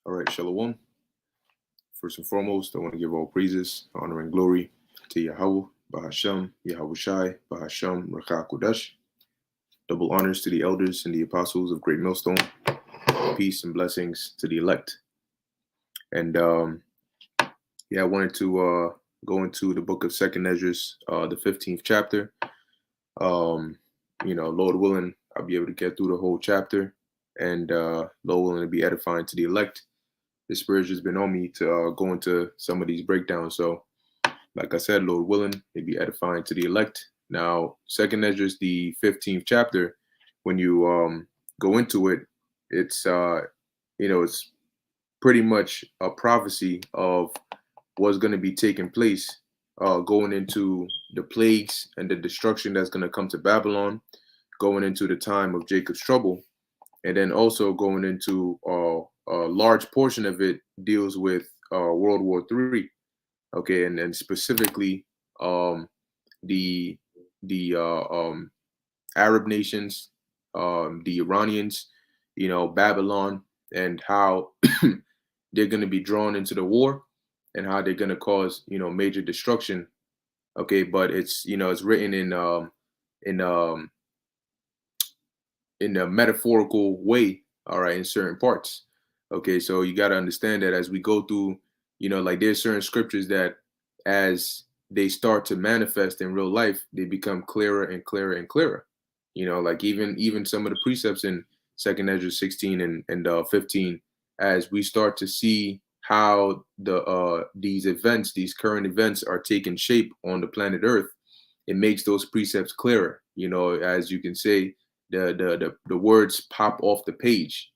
All right, Shalom. First and foremost, I want to give all praises, honor, and glory to Yahweh, Bahasham, Yahushai, Bahasham, Rakha Kodesh. Double honors to the elders and the apostles of Great Millstone. Peace and blessings to the elect. And I wanted to go into the book of Second Esdras, the 15th chapter. Lord willing, I'll be able to get through the whole chapter, and Lord willing, to be edifying to the elect. The Spirit has been on me to go into some of these breakdowns. So, like I said, Lord willing, it be edifying to the elect. Now, Second Esdras, the 15th chapter, when you go into it, it's it's pretty much a prophecy of what's going to be taking place, going into the plagues and the destruction that's going to come to Babylon, going into the time of Jacob's trouble, and then also going into a large portion of it deals with World War III. Okay, and then specifically the Arab nations, the Iranians, Babylon, and how they're going to be drawn into the war, and how they're going to cause major destruction. Okay, but it's it's written in in a metaphorical way, all right, in certain parts. Okay, so you got to understand that as we go through, like there's certain scriptures that as they start to manifest in real life, they become clearer and clearer and clearer. Like even some of the precepts in Second Ezra 16 and 15, as we start to see how these events, these current events are taking shape on the planet Earth, it makes those precepts clearer. As you can say, the words pop off the page,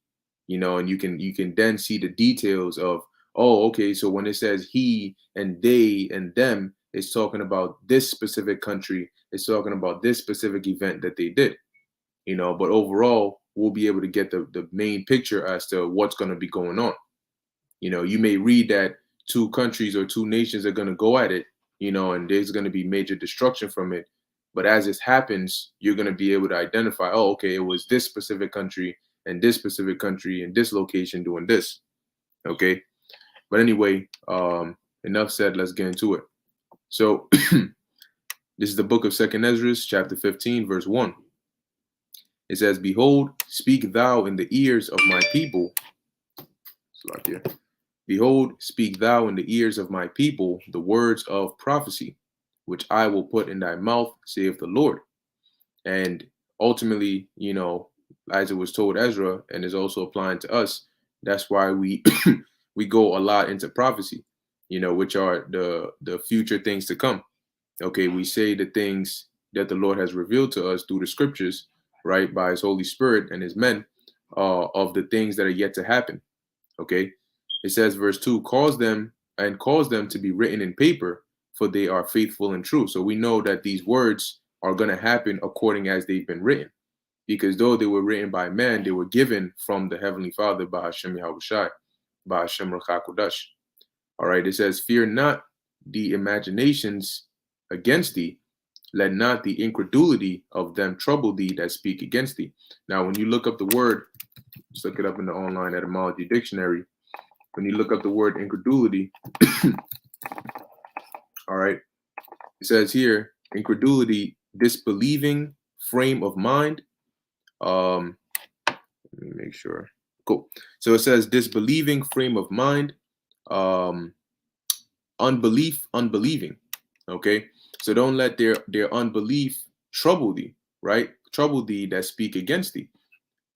and you can then see the details of, oh, okay, so when it says he and they and them, it's talking about this specific country, it's talking about this specific event that they did, but overall we'll be able to get the main picture as to what's going to be going on. You may read that two countries or two nations are going to go at it, and there's going to be major destruction from it. But as it happens, you're going to be able to identify, oh, okay, it was this specific country and this specific country and this location doing this. Okay. But anyway, enough said, let's get into it. So this is the book of Second Esdras, chapter 15, verse 1. It says, behold, speak thou in the ears of my people. Behold, speak thou in the ears of my people the words of prophecy, which I will put in thy mouth, saith the Lord. And ultimately, as it was told Ezra, and is also applying to us, that's why we we go a lot into prophecy, which are the future things to come. Okay, we say the things that the Lord has revealed to us through the scriptures, right, by his Holy Spirit and his men, of the things that are yet to happen. Okay, it says, verse 2, cause them to be written in paper, for they are faithful and true. So we know that these words are going to happen according as they've been written, because though they were written by man, they were given from the Heavenly Father, by Hashem Yahushai, by Hashem Rakha Kodesh. All right, it says, fear not the imaginations against thee, let not the incredulity of them trouble thee that speak against thee. Now, when you look up the word, just look it up in the online etymology dictionary. When you look up the word incredulity, all right, it says here, incredulity, disbelieving frame of mind. Let me make sure. Cool. So it says disbelieving frame of mind, unbelief, unbelieving. Okay. So don't let their unbelief trouble thee, right? Trouble thee that speak against thee.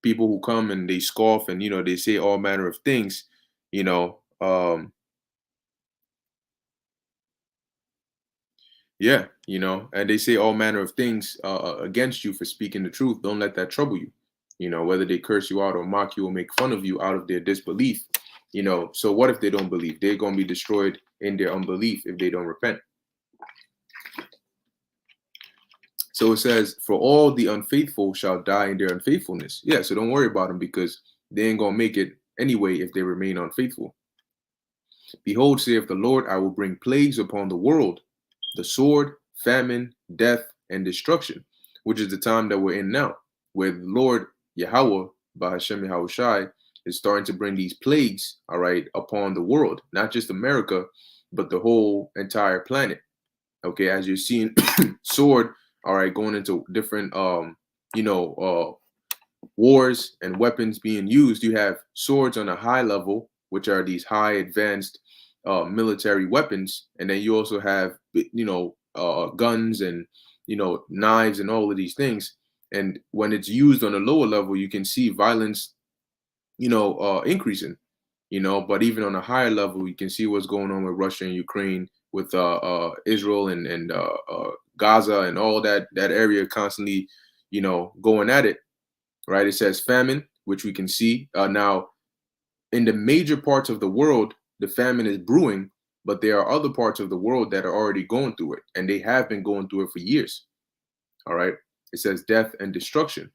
people who come and they scoff and they say all manner of things, you know. Yeah, and they say all manner of things against you for speaking the truth. Don't let that trouble you. Whether they curse you out or mock you or make fun of you out of their disbelief. So what if they don't believe? They're going to be destroyed in their unbelief if they don't repent. So it says, for all the unfaithful shall die in their unfaithfulness. Yeah, so don't worry about them because they ain't going to make it anyway if they remain unfaithful. Behold, saith the Lord, I will bring plagues upon the world, the sword, famine, death, and destruction, which is the time that we're in now, where the Lord Yahweh, Bahashem Yahushai, is starting to bring these plagues, all right, upon the world, not just America, but the whole entire planet. Okay, as you're seeing sword, all right, going into different wars and weapons being used. You have swords on a high level, which are these high advanced military weapons, and then you also have guns and knives and all of these things. And when it's used on a lower level, you can see violence increasing. But even on a higher level, you can see what's going on with Russia and Ukraine, with Israel and Gaza and all that area constantly going at it. Right, it says famine, which we can see now in the major parts of the world. The famine is brewing, but there are other parts of the world that are already going through it, and they have been going through it for years. All right, it says death and destruction,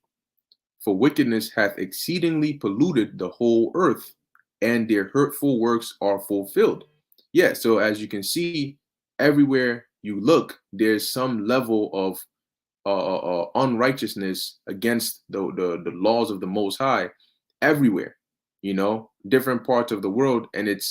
for wickedness hath exceedingly polluted the whole earth, and their hurtful works are fulfilled. Yeah, so as you can see, everywhere you look, there's some level of unrighteousness against the laws of the Most High everywhere. Different parts of the world, and it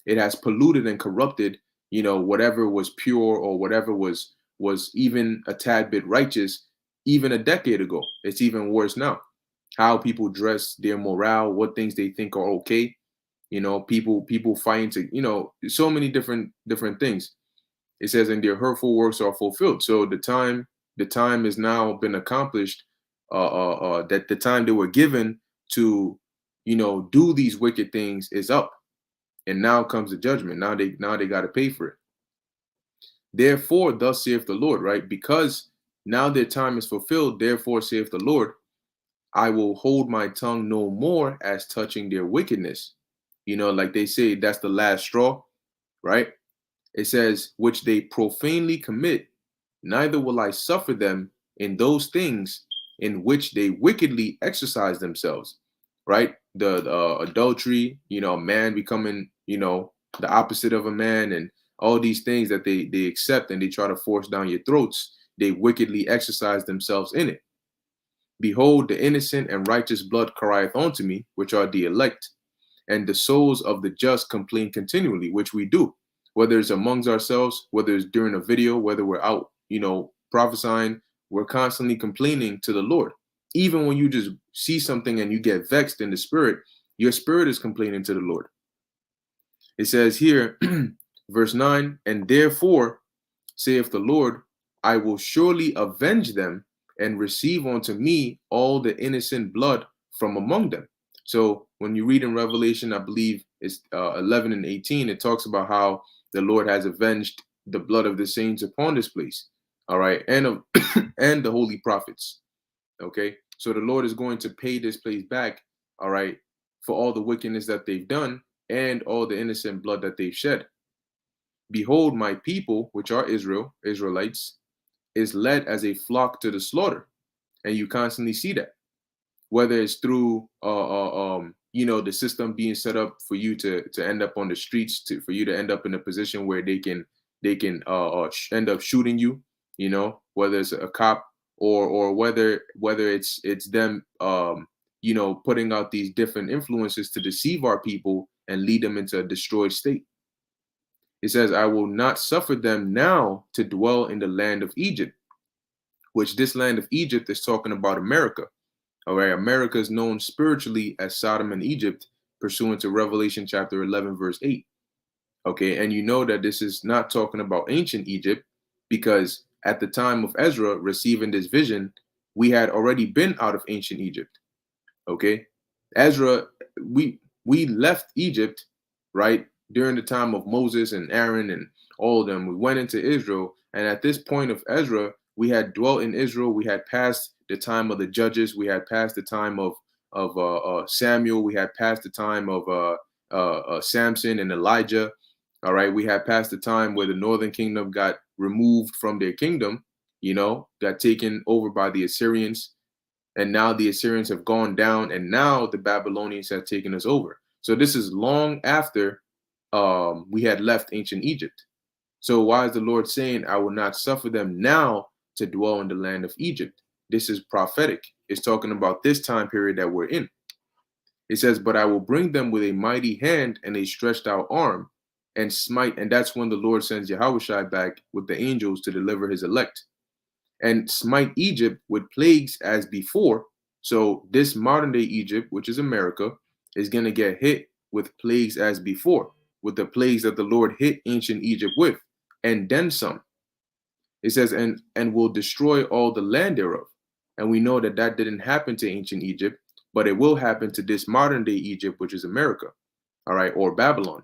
has polluted and corrupted. Whatever was pure or whatever was even a tad bit righteous, even a decade ago. It's even worse now. How people dress, their morale, what things they think are okay. People fighting to so many different things. It says, and their hurtful works are fulfilled. So the time has now been accomplished, that the time they were given to do these wicked things is up, and now comes the judgment. Now they got to pay for it. Therefore thus saith the Lord, right? Because now their time is fulfilled, therefore saith the Lord, I will hold my tongue no more as touching their wickedness. Like they say, that's the last straw, right? It says, which they profanely commit, neither will I suffer them in those things in which they wickedly exercise themselves, right? The adultery, man becoming, the opposite of a man, and all these things that they accept and they try to force down your throats, they wickedly exercise themselves in it. Behold, the innocent and righteous blood crieth unto me, which are the elect, and the souls of the just complain continually, which we do, whether it's amongst ourselves, whether it's during a video, whether we're out, prophesying, we're constantly complaining to the Lord. Even when you just see something and you get vexed in the spirit, your spirit is complaining to the Lord. It says here, verse 9, and therefore, saith the Lord, I will surely avenge them and receive unto me all the innocent blood from among them. So when you read in Revelation, I believe it's 11 and 18, it talks about how the Lord has avenged the blood of the saints upon this place. All right, and of and the holy prophets. Okay, so the Lord is going to pay this place back. All right, for all the wickedness that they've done and all the innocent blood that they've shed. Behold, my people, which are Israelites, is led as a flock to the slaughter. And you constantly see that, whether it's through the system being set up for you to end up on the streets, for you to end up in a position where they can end up shooting you, whether it's a cop or whether it's them putting out these different influences to deceive our people and lead them into a destroyed state. It says, I will not suffer them now to dwell in the land of Egypt, which this land of Egypt is talking about America. All right, America is known spiritually as Sodom and Egypt, pursuant to Revelation chapter 11, verse 8. Okay, and you know that this is not talking about ancient Egypt, because at the time of Ezra receiving this vision, we had already been out of ancient Egypt. Okay, Ezra, we left Egypt, right, during the time of Moses and Aaron and all of them. We went into Israel, and at this point of Ezra, we had dwelt in Israel. We had passed the time of the judges. We had passed the time of Samuel. We had passed the time of Samson and Elijah. All right, we had passed the time where the northern kingdom got removed from their kingdom. Got taken over by the Assyrians, and now the Assyrians have gone down, and now the Babylonians have taken us over. So this is long after we had left ancient Egypt. So why is the Lord saying, I will not suffer them now to dwell in the land of Egypt? This is prophetic. It's talking about this time period that we're in. It says, but I will bring them with a mighty hand and a stretched out arm and smite. And that's when the Lord sends Yahushua back with the angels to deliver his elect and smite Egypt with plagues as before. So this modern day Egypt, which is America, is going to get hit with plagues as before, with the plagues that the Lord hit ancient Egypt with, and then some. It says, and will destroy all the land thereof. And we know that that didn't happen to ancient Egypt, but it will happen to this modern day Egypt, which is America, all right, or Babylon.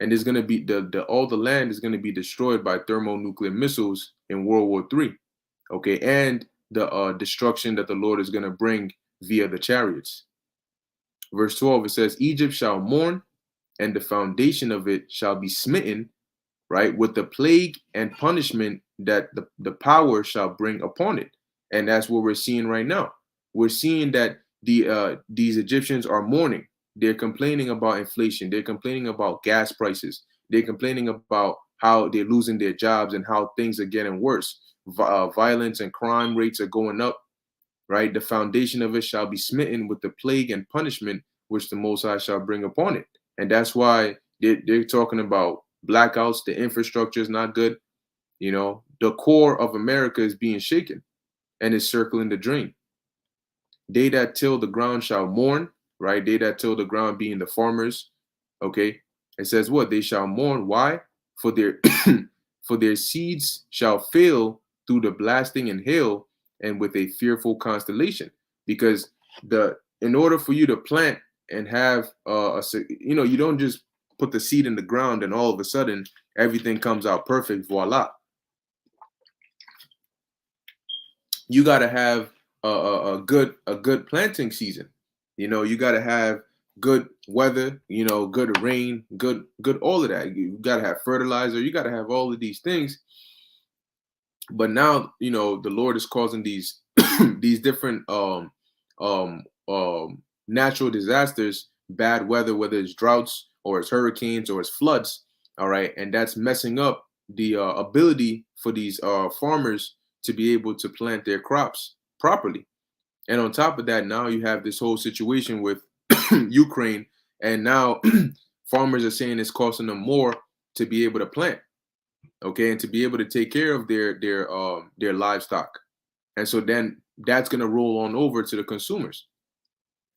And there's going to be all the land is going to be destroyed by thermonuclear missiles in World War III. Okay, and the destruction that the Lord is going to bring via the chariots. Verse 12, it says, Egypt shall mourn, and the foundation of it shall be smitten, right, with the plague and punishment that the power shall bring upon it. And that's what we're seeing right now. We're seeing that these Egyptians are mourning. They're complaining about inflation. They're complaining about gas prices. They're complaining about how they're losing their jobs and how things are getting worse. Violence and crime rates are going up, right? The foundation of it shall be smitten with the plague and punishment which the Most High shall bring upon it. And that's why they're talking about blackouts. The infrastructure is not good. The core of America is being shaken and is circling the drain. They that till the ground shall mourn, right? They that till the ground being the farmers. Okay. It says what? They shall mourn. Why? For their for their seeds shall fail through the blasting and hail and with a fearful constellation. Because in order for you to plant and have you don't just put the seed in the ground and all of a sudden everything comes out perfect. Voila. You got to have a good planting season. You got to have good weather, good rain, good all of that. You got to have fertilizer. You got to have all of these things. But now, the Lord is causing these these different natural disasters, bad weather, whether it's droughts or it's hurricanes or it's floods. All right, and that's messing up the ability for these farmers to be able to plant their crops properly. And on top of that, now you have this whole situation with Ukraine, and now farmers are saying it's costing them more to be able to plant, okay, and to be able to take care of their livestock. And so then that's going to roll on over to the consumers.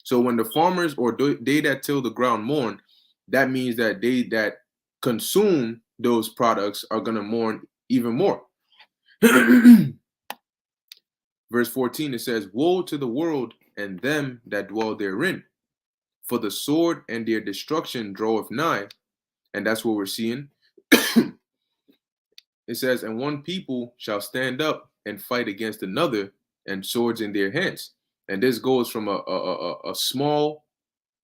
So when the farmers or they that till the ground mourn, that means that they that consume those products are going to mourn even more. Verse 14, it says, woe to the world and them that dwell therein, for the sword and their destruction draweth nigh. And that's what we're seeing. It says, and one people shall stand up and fight against another, and swords in their hands. And this goes from a small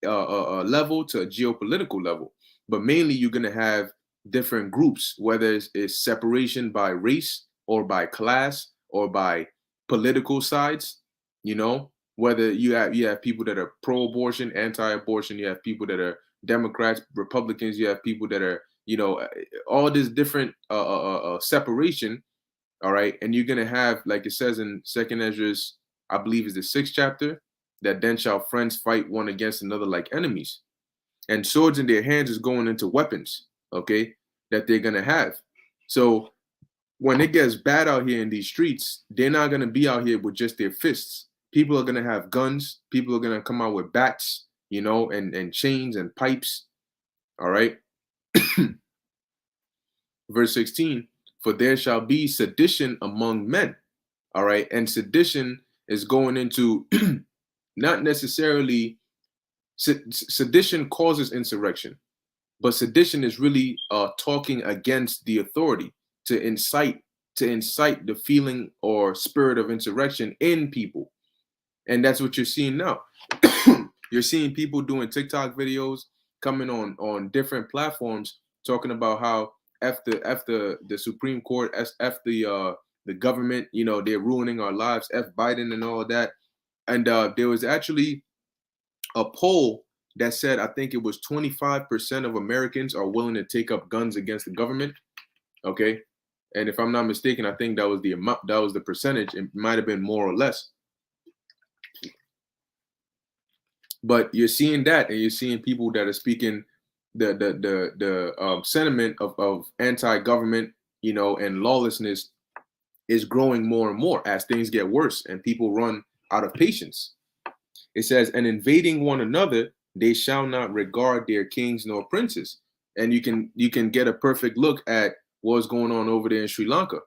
level to a geopolitical level. But mainly you're going to have different groups, whether it's separation by race or by class or by political sides, whether you have people that are pro-abortion, anti-abortion, you have people that are Democrats, Republicans, you have people that are, all this different separation. All right. And you're going to have, like it says in Second Esdras, I believe is the 6th chapter, that then shall friends fight one against another like enemies. And swords in their hands is going into weapons, okay, that they're going to have. So when it gets bad out here in these streets, they're not going to be out here with just their fists. People are going to have guns. People are going to come out with bats, and chains and pipes. All right. Verse 16, for there shall be sedition among men. All right. And sedition is going into not necessarily sedition causes insurrection, but sedition is really talking against the authority to incite the feeling or spirit of insurrection in people. And that's what you're seeing now. You're seeing people doing TikTok videos, coming on different platforms, talking about how the Supreme Court, the government, they're ruining our lives, Biden and all of that. And there was actually a poll that said, I think it was 25% of Americans are willing to take up guns against the government. Okay. And if I'm not mistaken, I think that was the amount, that was the percentage. It might have been more or less. But you're seeing that, and you're seeing people that are speaking the sentiment of anti-government, and lawlessness is growing more and more as things get worse and people run out of patience. It says, and invading one another, they shall not regard their kings nor princes. And you can get a perfect look at what's going on over there in Sri Lanka.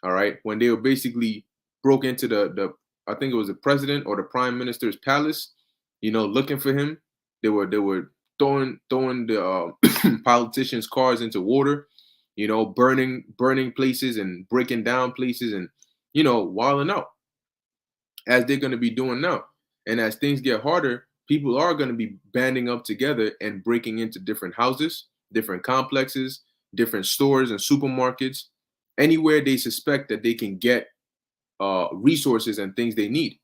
All right, when they were basically broke into the I think it was the president or the prime minister's palace, looking for him. They were throwing the politicians' cars into water, burning places and breaking down places and wilding out, as they're going to be doing now. And as things get harder, people are going to be banding up together and breaking into different houses, different complexes, different stores and supermarkets, anywhere they suspect that they can get resources and things they need.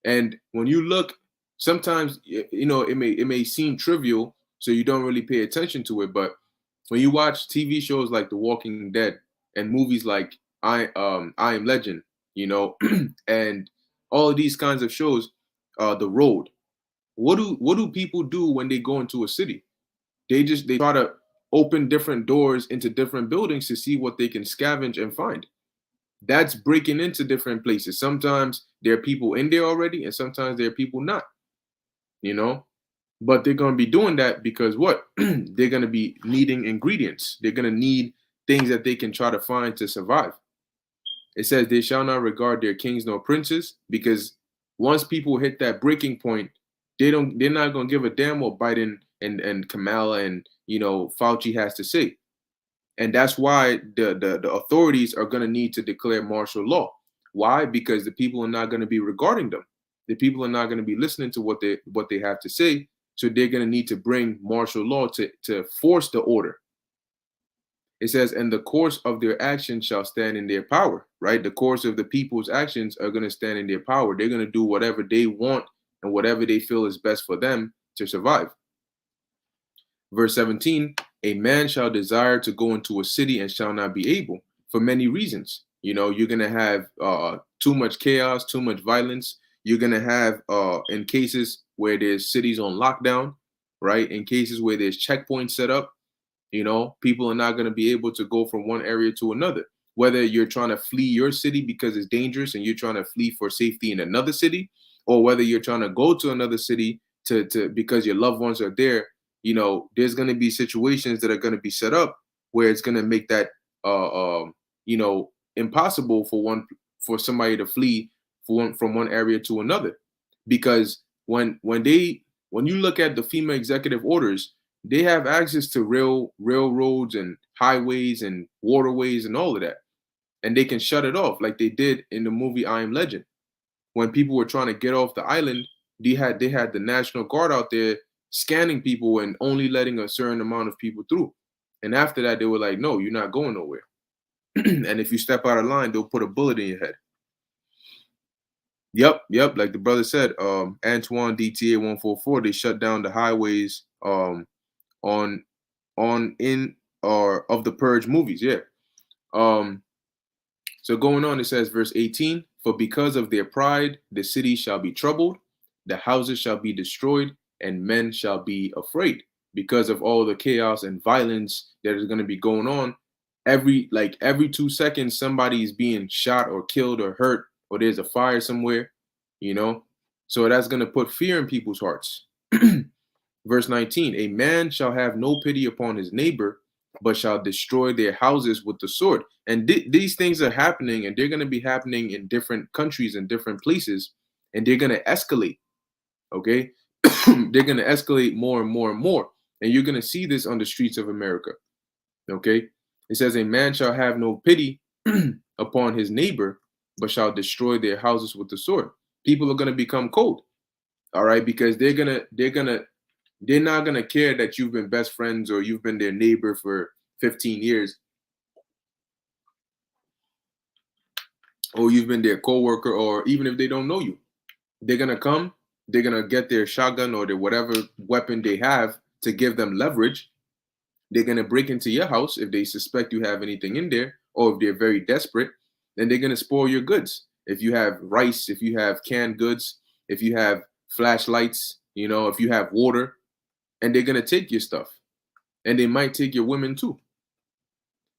And when you look, sometimes it may seem trivial, so you don't really pay attention to it. But when you watch TV shows like The Walking Dead and movies like I Am Legend, and all of these kinds of shows, The Road. What do people do when they go into a city? They try to open different doors into different buildings to see what they can scavenge and find. That's breaking into different places. Sometimes there are people in there already, and sometimes there are people not. But they're going to be doing that because what? They're going to be needing ingredients. They're going to need things that they can try to find to survive. It says they shall not regard their kings nor princes, because once people hit that breaking point, they're not going to give a damn what Biden and Kamala and Fauci has to say. And that's why the authorities are going to need to declare martial law. Why? Because the people are not going to be regarding them. The people are not going to be listening to what they have to say. So they're going to need to bring martial law to force the order. It says, and the course of their actions shall stand in their power, right? The course of the people's actions are going to stand in their power. They're going to do whatever they want and whatever they feel is best for them to survive. Verse 17, a man shall desire to go into a city and shall not be able, for many reasons. You're going to have too much chaos, too much violence. You're going to have, in cases where there's cities on lockdown, right? In cases where there's checkpoints set up, people are not going to be able to go from one area to another. Whether you're trying to flee your city because it's dangerous and you're trying to flee for safety in another city, or whether you're trying to go to another city to because your loved ones are there, there's going to be situations that are going to be set up where it's going to make that impossible for somebody to flee from one area to another. Because when you look at the FEMA executive orders, they have access to railroads and highways and waterways and all of that. And they can shut it off like they did in the movie I Am Legend. When people were trying to get off the island, they had the National Guard out there scanning people and only letting a certain amount of people through. And after that, they were like, no, you're not going nowhere. And if you step out of line, they'll put a bullet in your head. Yep. Like the brother said, Antoine DTA 144, they shut down the highways of the Purge movies. Yeah. So going on, it says verse 18, for because of their pride, the city shall be troubled, the houses shall be destroyed, and men shall be afraid. Because of all the chaos and violence that is going to be going on, every 2 seconds, somebody is being shot or killed or hurt, or there's a fire somewhere, So that's going to put fear in people's hearts. Verse 19, a man shall have no pity upon his neighbor, but shall destroy their houses with the sword. And these things are happening, and they're going to be happening in different countries and different places, and they're going to escalate. Okay. They're going to escalate more and more and more. And you're going to see this on the streets of America. Okay. It says, a man shall have no pity upon his neighbor, but shall destroy their houses with the sword. People are going to become cold. All right. Because they're not going to care that you've been best friends or you've been their neighbor for 15 years or you've been their coworker, or even if they don't know you. They're going to come, they're going to get their shotgun or their whatever weapon they have to give them leverage. They're going to break into your house if they suspect you have anything in there, or if they're very desperate, then they're going to spoil your goods. If you have rice, if you have canned goods, if you have flashlights, if you have water, and they're going to take your stuff. And they might take your women too.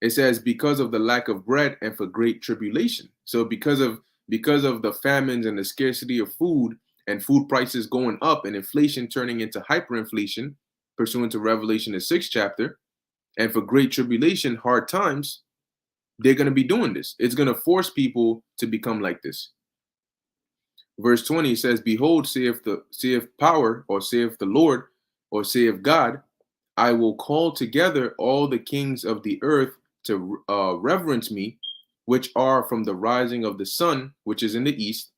It says, because of the lack of bread and for great tribulation. So because of the famines and the scarcity of food and food prices going up and inflation turning into hyperinflation, pursuant to Revelation, the 6th chapter, and for great tribulation, hard times, they're going to be doing this. It's going to force people to become like this. Verse 20 says, behold, saith power, or saith the Lord, or saith God, I will call together all the kings of the earth to reverence me, which are from the rising of the sun, which is in the east,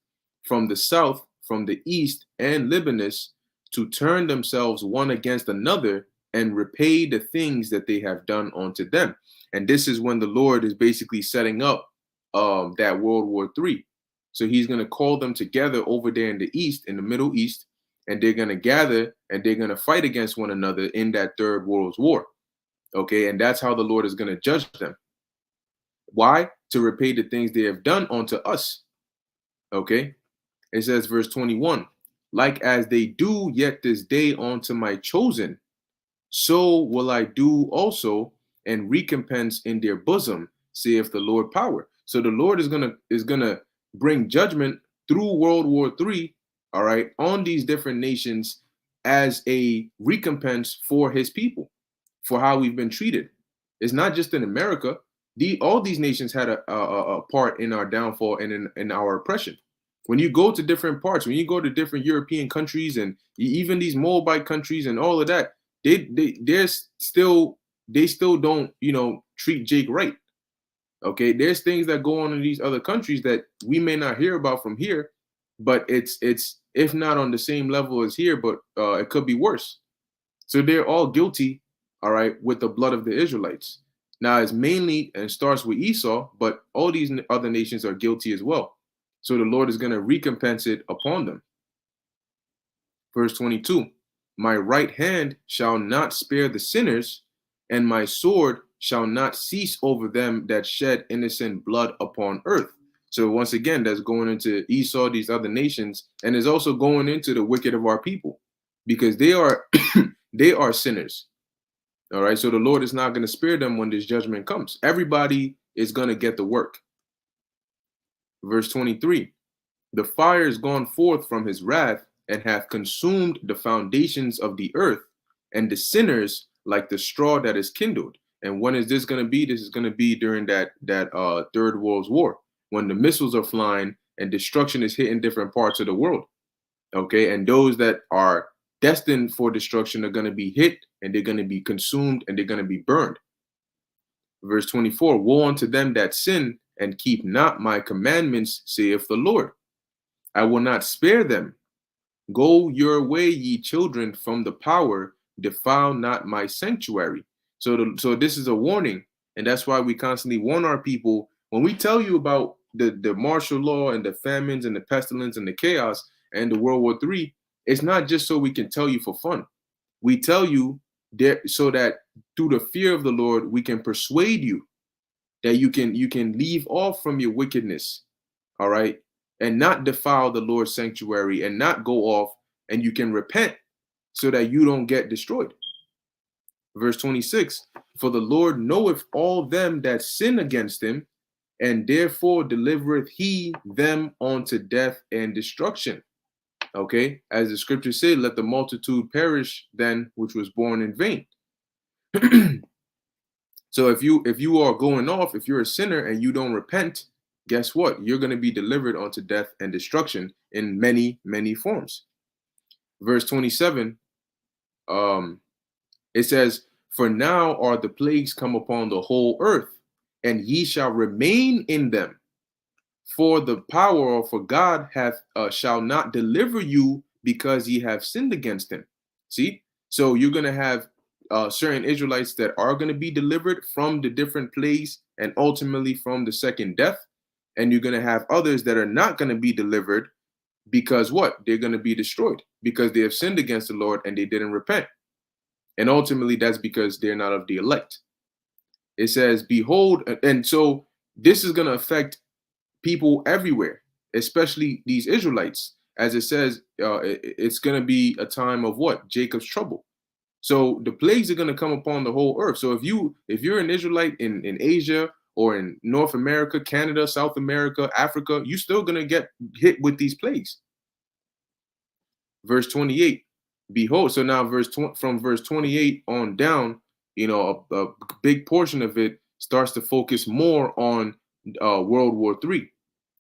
from the south, from the east and Libanus, to turn themselves one against another and repay the things that they have done unto them. And this is when the Lord is basically setting up that World War III. So he's going to call them together over there in the east, in the Middle East, and they're going to gather and they're going to fight against one another in that third world war. Okay, and that's how the Lord is going to judge them. Why? To repay the things they have done unto us. Okay, it says, verse 21, like as they do yet this day unto my chosen, so will I do also, and recompense in their bosom, saith the Lord power. So the Lord is gonna bring judgment through World War III, all right, on these different nations as a recompense for his people, for how we've been treated. It's not just in America. All these nations had a part in our downfall and in our oppression. When you go to different parts, when you go to different European countries and even these Moabite countries and all of that, they still don't treat Jake right. Okay, there's things that go on in these other countries that we may not hear about from here, but it's if not on the same level as here, but it could be worse. So they're all guilty, all right, with the blood of the Israelites. Now it's mainly and starts with Esau, but all these other nations are guilty as well. So the Lord is going to recompense it upon them. Verse 22, my right hand shall not spare the sinners, and my sword shall not cease over them that shed innocent blood upon earth. So once again, that's going into Esau, these other nations, and is also going into the wicked of our people, because they are they are sinners. All right, so the Lord is not going to spare them when this judgment comes. Everybody is going to get the work. Verse 23, the fire is gone forth from his wrath and hath consumed the foundations of the earth, and the sinners like the straw that is kindled. And when is this going to be? This is going to be during that third world war, when the missiles are flying and destruction is hitting different parts of the world. Okay, and those that are destined for destruction are going to be hit, and they're going to be consumed, and they're going to be burned. Verse 24, woe unto them that sin and keep not my commandments, saith the Lord. I will not spare them. Go your way, ye children, from the power, defile not my sanctuary. So this is a warning, and that's why we constantly warn our people. When we tell you about the martial law and the famines and the pestilence and the chaos and the World War III, it's not just so we can tell you for fun. We tell you there so that through the fear of the Lord, we can persuade you that you can leave off from your wickedness, all right, and not defile the Lord's sanctuary and not go off, and you can repent so that you don't get destroyed. Verse 26, for the Lord knoweth all them that sin against him, and therefore delivereth he them unto death and destruction. Okay, as the scripture said, let the multitude perish then which was born in vain. So if you are going off, if you're a sinner and you don't repent, guess what? You're going to be delivered unto death and destruction in many, many forms. verse 27, it says, "For now are the plagues come upon the whole earth, and ye shall remain in them. For the power, or for God hath shall not deliver you, because ye have sinned against him." See, so you're gonna have certain Israelites that are gonna be delivered from the different plagues and ultimately from the second death, and you're gonna have others that are not gonna be delivered because what? They're gonna be destroyed because they have sinned against the Lord and they didn't repent, and ultimately that's because they're not of the elect. It says, "Behold," and so this is gonna affect people everywhere, especially these Israelites. As it says, it's going to be a time of what? Jacob's trouble. So the plagues are going to come upon the whole earth. So if you're an Israelite in Asia or in North America, Canada, South America, Africa, you're still going to get hit with these plagues. Verse 28, behold. So now from verse 28 on down, a big portion of it starts to focus more on World War III.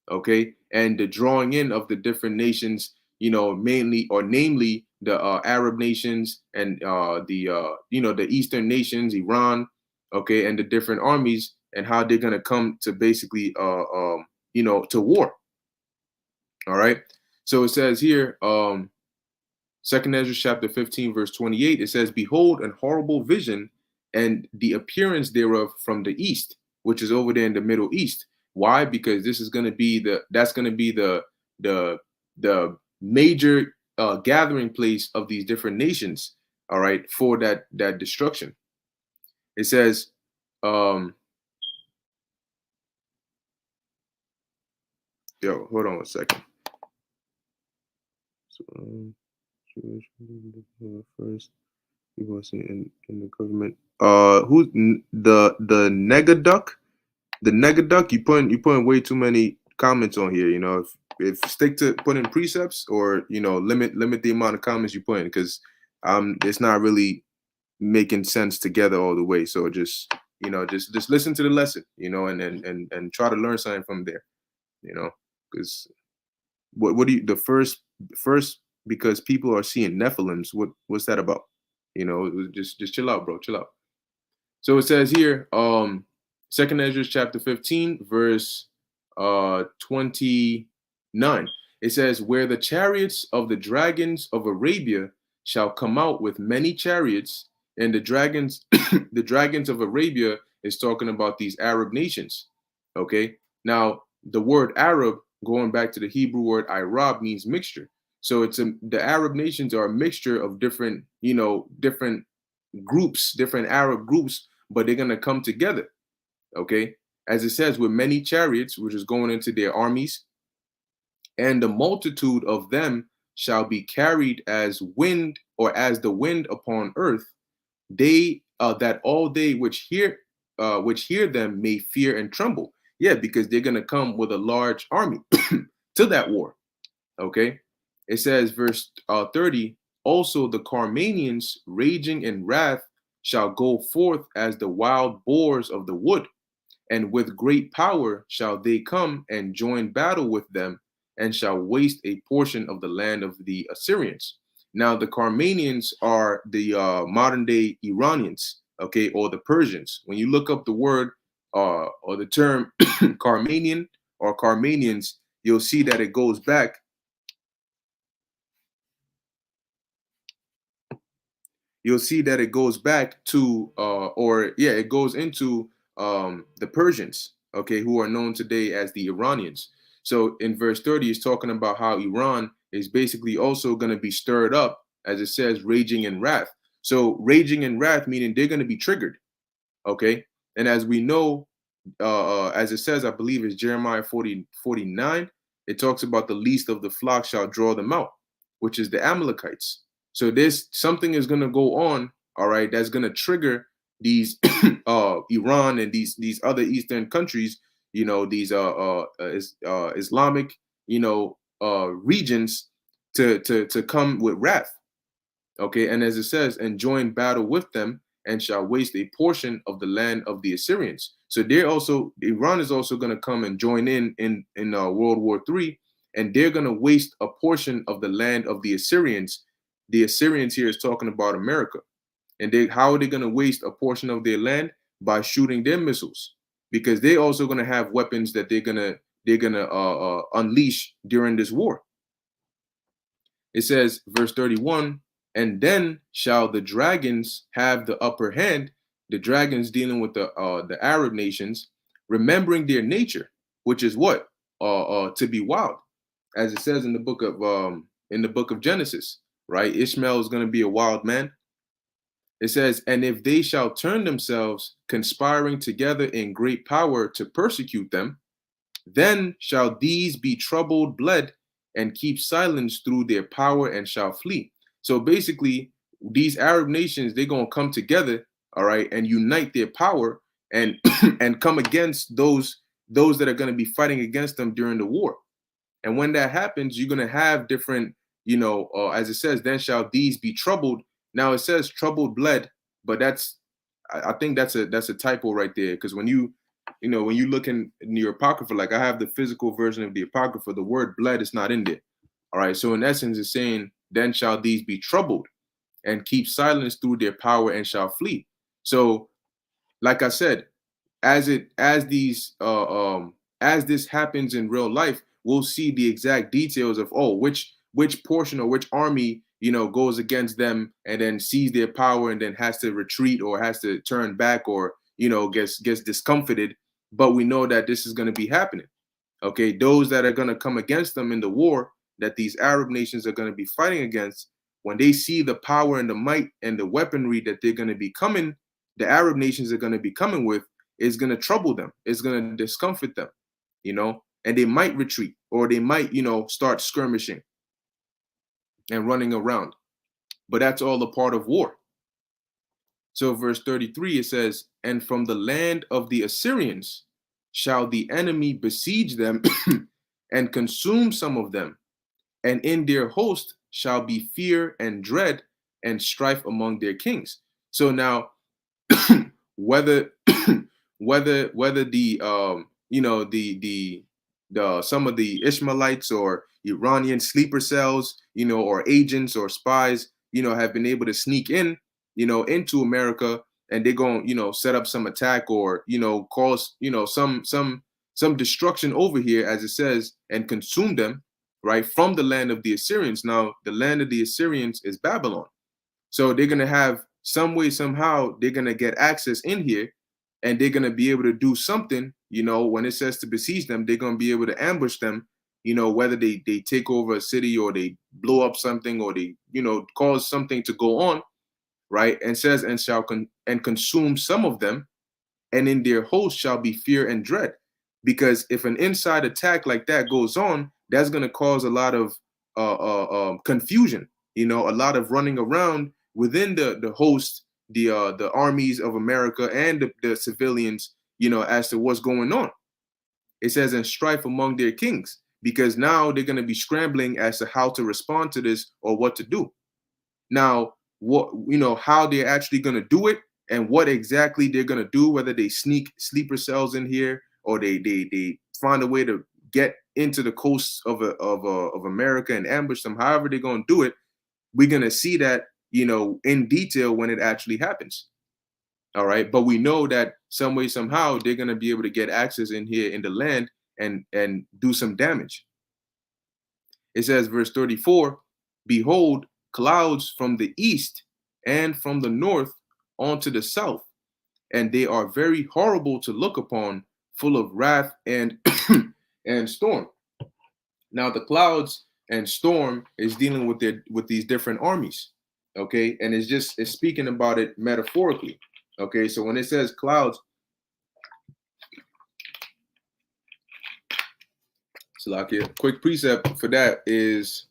Okay, and the drawing in of the different nations, mainly or namely the Arab nations and the Eastern nations, Iran, okay, and the different armies, and how they're going to come to basically to war. All right, so it says here, Second Esdras chapter 15 verse 28, it says, "Behold, an horrible vision, and the appearance thereof from the east," which is over there in the Middle East. Why? Because this is going to be the the major gathering place of these different nations. All right, for that destruction. It says, yo, hold on a second. So, first. People in the government. Who's the Negaduck? The Negaduck. You putting way too many comments on here. If stick to putting precepts, or limit the amount of comments you put in, because it's not really making sense together all the way. So just listen to the lesson, and try to learn something from there. Because what do you the first because people are seeing Nephilims. What's that about? Just chill out, bro. Chill out. So it says here, Second Esdras chapter 15, verse 29. It says, "Where the chariots of the dragons of Arabia shall come out with many chariots," and the dragons, the dragons of Arabia is talking about these Arab nations. Okay. Now the word Arab, going back to the Hebrew word Arab, means mixture. So the Arab nations are a mixture of different groups, different Arab groups, but they're gonna come together. Okay, as it says, with many chariots, which is going into their armies, and the multitude of them shall be carried as wind, or as the wind upon earth. They that all they which hear them may fear and tremble. Yeah, because they're gonna come with a large army to that war. Okay, it says, verse 30, "Also the Carmanians, raging in wrath, shall go forth as the wild boars of the wood, and with great power shall they come and join battle with them, and shall waste a portion of the land of the Assyrians." Now the Carmanians are the modern day Iranians, okay, or the Persians. When you look up the word or the term Carmanian or Carmanians, you'll see that it goes back to it goes into the Persians, okay, who are known today as the Iranians. So in verse 30, it's talking about how Iran is basically also going to be stirred up, as it says, raging in wrath. So raging in wrath, meaning they're going to be triggered. Okay, and as we know, as it says, I believe it's Jeremiah 40:49, it talks about the least of the flock shall draw them out, which is the Amalekites. So this something is going to go on, all right, that's going to trigger these Iran and these other Eastern countries, these Islamic, regions to come with wrath. Okay, and as it says, "and join battle with them, and shall waste a portion of the land of the Assyrians." So Iran is also going to come and join in World War III, and they're going to waste a portion of the land of the Assyrians. the Assyrians here is talking about America. And how are they going to waste a portion of their land? By shooting their missiles, because they're also going to have weapons that they're gonna unleash during this war. It says, verse 31, and then shall the dragons have the upper hand. The dragons dealing with the Arab nations, remembering their nature, which is what? To be wild, as it says in the book of Genesis, right? Ishmael is going to be a wild man. It says, and if they shall turn themselves, conspiring together in great power to persecute them, then shall these be troubled, bled, and keep silence through their power, and shall flee. So basically, these Arab nations, they're going to come together, all right, and unite their power and and come against those that are going to be fighting against them during the war. And when that happens, you're going to have different, as it says, then shall these be troubled. Now it says troubled, bled, but I think that's a typo right there, because when you look in your apocrypha, like I have the physical version of the apocrypha, the word bled is not in there. All right, so in essence, it's saying, then shall these be troubled and keep silence through their power, and shall flee. So, like I said, as this happens in real life, we'll see the exact details of which portion or which army goes against them and then sees their power and then has to retreat or has to turn back or gets discomfited. But we know that this is going to be happening. Okay, those that are going to come against them in the war that these Arab nations are going to be fighting against, when they see the power and the might and the weaponry that they're going to be coming, the Arab nations are going to be coming with, is going to trouble them. It's going to discomfort them, and they might retreat or they might, start skirmishing and running around. But that's all a part of war. So verse 33, it says, and from the land of the Assyrians shall the enemy besiege them and consume some of them. And in their host shall be fear and dread and strife among their kings. So now, whether the some of the Ishmaelites or Iranian sleeper cells, or agents or spies, have been able to sneak in, into America, and they're going, set up some attack or, cause, some destruction over here, as it says, and consume them, right, from the land of the Assyrians. Now, the land of the Assyrians is Babylon. So they're going to have some way, somehow, they're going to get access in here, and they're going to be able to do something, when it says to besiege them, they're going to be able to ambush them, whether they take over a city or they blow up something or they, cause something to go on, right? And says, and shall consume some of them, and in their host shall be fear and dread. Because if an inside attack like that goes on, that's going to cause a lot of confusion, a lot of running around within the host, the armies of America and the civilians, as to what's going on. It says, and strife among their kings, because now they're going to be scrambling as to how to respond to this or what to do. Now, how they're actually going to do it and what exactly they're going to do, whether they sneak sleeper cells in here or they find a way to get into the coasts of America and ambush them, however they're going to do it, we're going to see that, in detail when it actually happens. All right. But we know that some way, somehow, they're going to be able to get access in here in the land and do some damage. It says, verse 34, behold, clouds from the east and from the north onto the south, and they are very horrible to look upon, full of wrath and and storm. Now the clouds and storm is dealing with these different armies, okay, and it's speaking about it metaphorically, okay. So when it says clouds, so like a quick precept for that is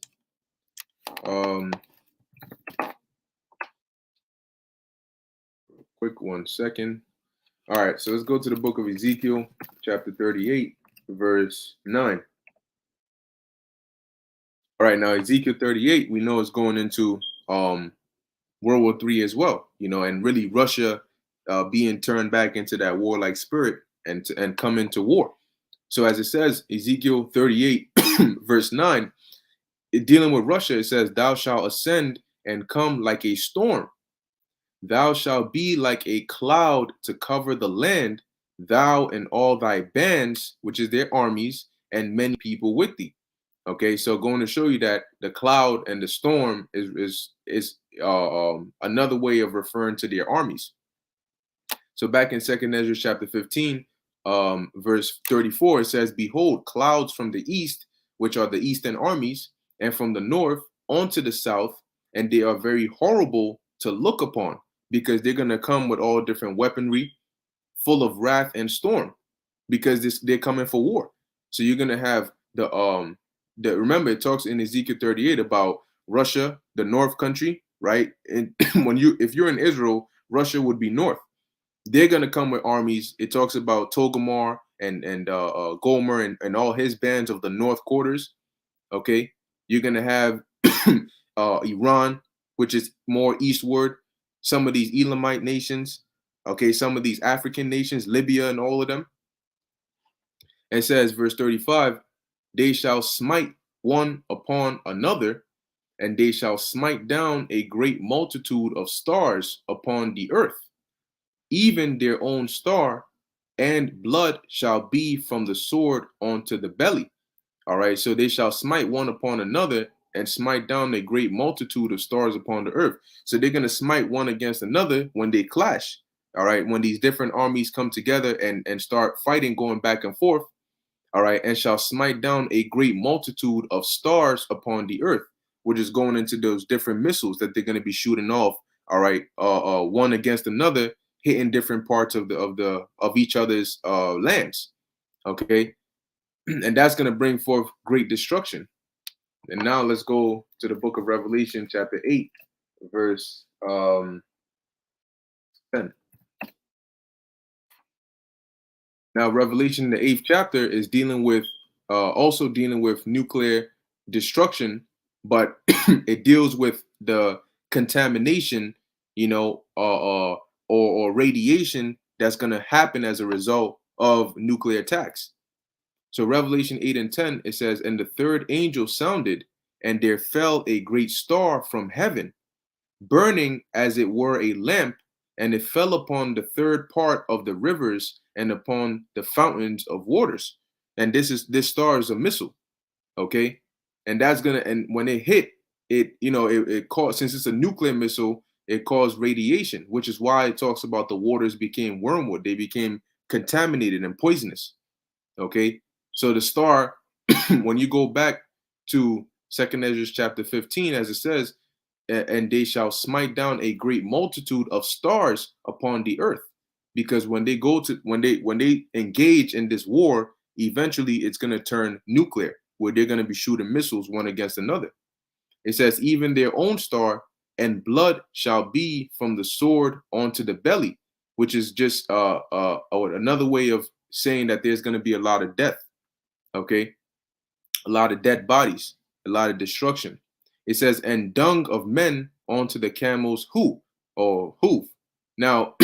quick 1 second. All right, so let's go to the book of Ezekiel, chapter 38, verse 9. All right, now Ezekiel 38, we know it's going into World War III as well, and really Russia being turned back into that warlike spirit and come into war. So as it says, Ezekiel 38, verse 9, dealing with Russia, it says, thou shalt ascend and come like a storm. Thou shalt be like a cloud to cover the land, thou and all thy bands, which is their armies, and many people with thee. Okay, so going to show you that the cloud and the storm is another way of referring to their armies. So back in Second Esdras chapter 15, verse 34, it says, "Behold, clouds from the east, which are the eastern armies, and from the north onto the south, and they are very horrible to look upon, because they're going to come with all different weaponry, full of wrath and storm, because they're coming for war." So you're going to have the remember it talks in Ezekiel 38 about Russia, the north country, right? And if you're in Israel, Russia would be north. They're going to come with armies. It talks about Togomar and Gomer and all his bands of the north quarters. Okay, you're going to have Iran, which is more eastward. Some of these Elamite nations. Okay, some of these African nations, Libya and all of them. It says, verse 35, "They shall smite one upon another, and they shall smite down a great multitude of stars upon the earth, even their own star, and blood shall be from the sword onto the belly." All right, so they shall smite one upon another and smite down a great multitude of stars upon the earth. So they're going to smite one against another when they clash. All right, when these different armies come together and start fighting, going back and forth. All right, "and shall smite down a great multitude of stars upon the earth," which is going into those different missiles that they're going to be shooting off. All right, one against another, hitting different parts of each other's lands. Okay, and that's going to bring forth great destruction. And now let's go to the book of Revelation, chapter 8, verse 10. Now, Revelation, the 8th chapter, is also dealing with nuclear destruction, but it deals with the contamination, or radiation that's going to happen as a result of nuclear attacks. So Revelation 8 and 10, it says, "And the third angel sounded, and there fell a great star from heaven, burning as it were a lamp, and it fell upon the third part of the rivers and upon the fountains of waters." And this star is a missile, okay? And when it hit, it caused, since it's a nuclear missile, it caused radiation, which is why it talks about the waters became wormwood. They became contaminated and poisonous. Okay. So the star, when you go back to Second Esdras chapter 15, as it says, "And they shall smite down a great multitude of stars upon the earth," because when they engage in this war, eventually it's going to turn nuclear, where they're going to be shooting missiles one against another. It says, "Even their own star, and blood shall be from the sword onto the belly," which is just another way of saying that there's going to be a lot of death. Okay, a lot of dead bodies, a lot of destruction. It says, "And dung of men onto the camel's hoof." Now,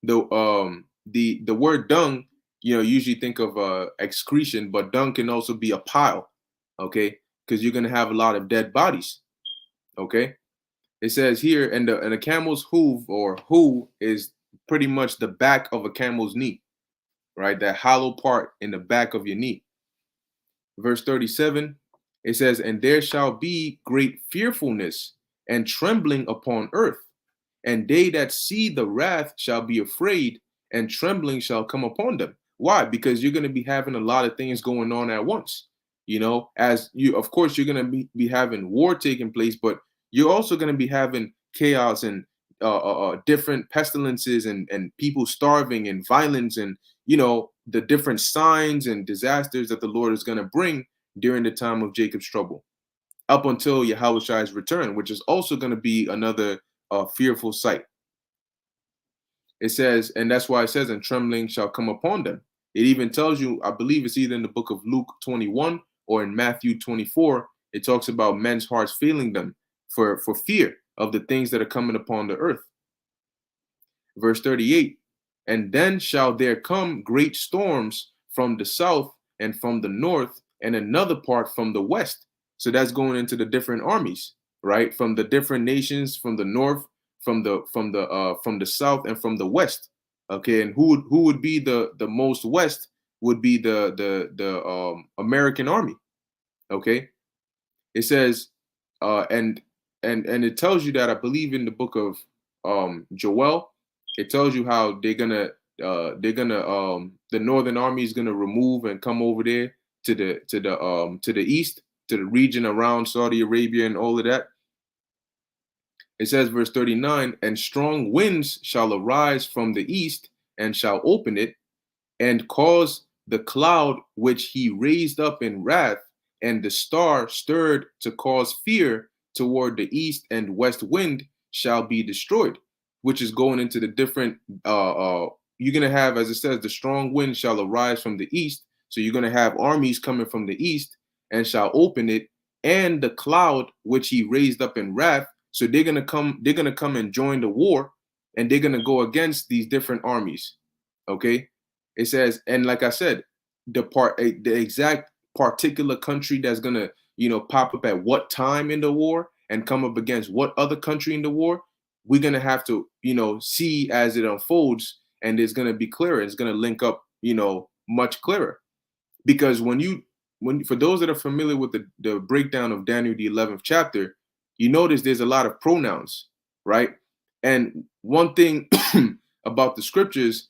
the word dung, usually think of excretion, but dung can also be a pile. Okay, because you're gonna have a lot of dead bodies. Okay, it says here, and the camel's hoof, or hoo, is pretty much the back of a camel's knee, right? That hollow part in the back of your knee. Verse 37, it says, "And there shall be great fearfulness and trembling upon earth, and they that see the wrath shall be afraid, and trembling shall come upon them." Why? Because you're going to be having a lot of things going on at once. Of course, you're going to be having war taking place, but you're also going to be having chaos and different pestilences and people starving and violence and the different signs and disasters that the Lord is going to bring during the time of Jacob's trouble, up until Yahweh's return, which is also going to be another fearful sight. It says, and that's why it says, "And trembling shall come upon them." It even tells you, I believe it's either in the book of Luke 21 or in Matthew 24, it talks about men's hearts failing them for fear of the things that are coming upon the earth. Verse 38, "And then shall there come great storms from the south and from the north, and another part from the west." So that's going into the different armies. right? From the different nations, from the north, from the south, and from the west. Okay, and who would be the most west would be the American army. Okay, it says, and it tells you that, I believe, in the book of Joel, it tells you how the northern army is gonna remove and come over there to the east, to the region around Saudi Arabia and all of that. It says, verse 39, and strong winds shall arise from the east and shall open it, and cause the cloud which he raised up in wrath, and the star stirred to cause fear toward the east and west wind shall be destroyed, which is going into the different, you're going to have, as it says, the strong wind shall arise from the east. So you're going to have armies coming from the east and shall open it, and the cloud which he raised up in wrath. So they're going to come and join the war, and they're going to go against these different armies. Okay. It says, and like I said, the exact particular country that's gonna, pop up at what time in the war and come up against what other country in the war, we're gonna have to, see as it unfolds, and it's gonna be clearer. It's gonna link up, much clearer. Because when for those that are familiar with the breakdown of Daniel the 11th chapter, you notice there's a lot of pronouns, right? And one thing about the scriptures,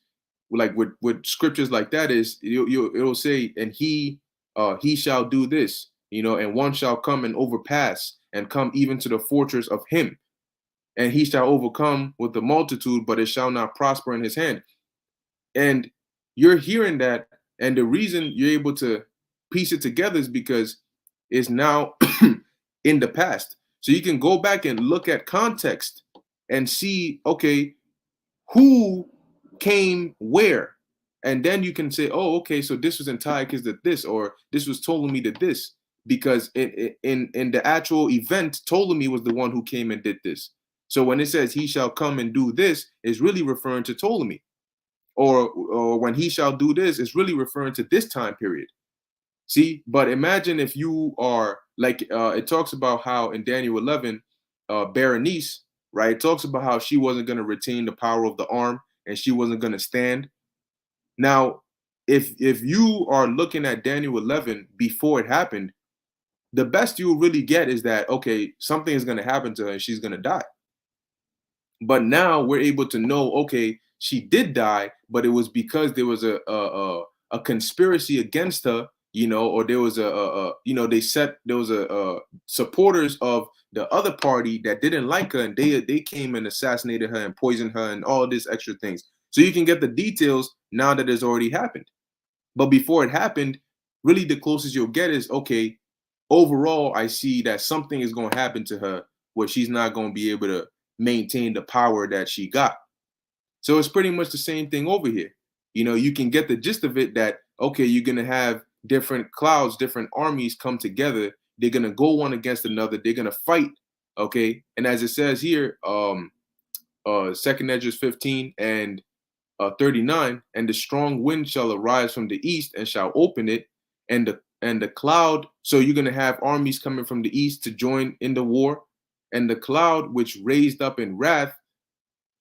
like with scriptures like that, is it'll say, and he shall do this, and one shall come and overpass and come even to the fortress of him, and he shall overcome with the multitude, but it shall not prosper in his hand. And you're hearing that, and the reason you're able to piece it together is because it's now in the past. So you can go back and look at context and see, okay, who came where, and then you can say, oh, okay, so this was Antiochus did this, or this was Ptolemy did this, because in the actual event, Ptolemy was the one who came and did this. So when it says he shall come and do this, it's really referring to Ptolemy, or when he shall do this, it's really referring to this time period. See, but imagine if you are like, it talks about how in Daniel 11, Berenice, right? It talks about how she wasn't going to retain the power of the arm, and she wasn't going to stand. Now, if you are looking at Daniel 11 before it happened, the best you will really get is that, okay, something is going to happen to her and she's going to die. But now we're able to know, okay, she did die, but it was because there was a conspiracy against her, or there was there was a supporters of the other party that didn't like her, and they came and assassinated her and poisoned her and all this extra things. So you can get the details now that it's already happened. But before it happened, really the closest you'll get is, okay, overall, I see that something is going to happen to her where she's not going to be able to maintain the power that she got. So it's pretty much the same thing over here. You can get the gist of it that, okay, you're going to have different clouds, different armies come together. They're going to go one against another. They're going to fight. Okay. And as it says here, 2nd Esdras 15 and 39, and the strong wind shall arise from the east and shall open it, and the cloud. So you're going to have armies coming from the east to join in the war, and the cloud which raised up in wrath,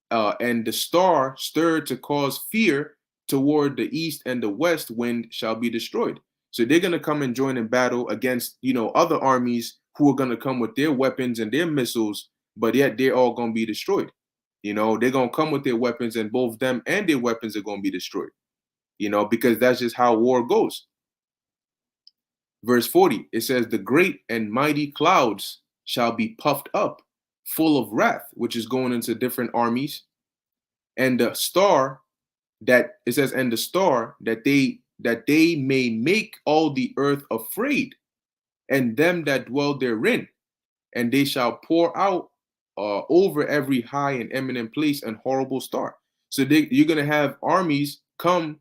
and the star stirred to cause fear toward the east and the west wind shall be destroyed. So they're going to come and join in battle against, other armies who are going to come with their weapons and their missiles, but yet they're all going to be destroyed. They're going to come with their weapons, and both them and their weapons are going to be destroyed, because that's just how war goes. Verse 40, it says, the great and mighty clouds shall be puffed up, full of wrath, which is going into different armies. And the star that it says, and the star that they may make all the earth afraid, and them that dwell therein, and they shall pour out over every high and eminent place and horrible star. So you're going to have armies come,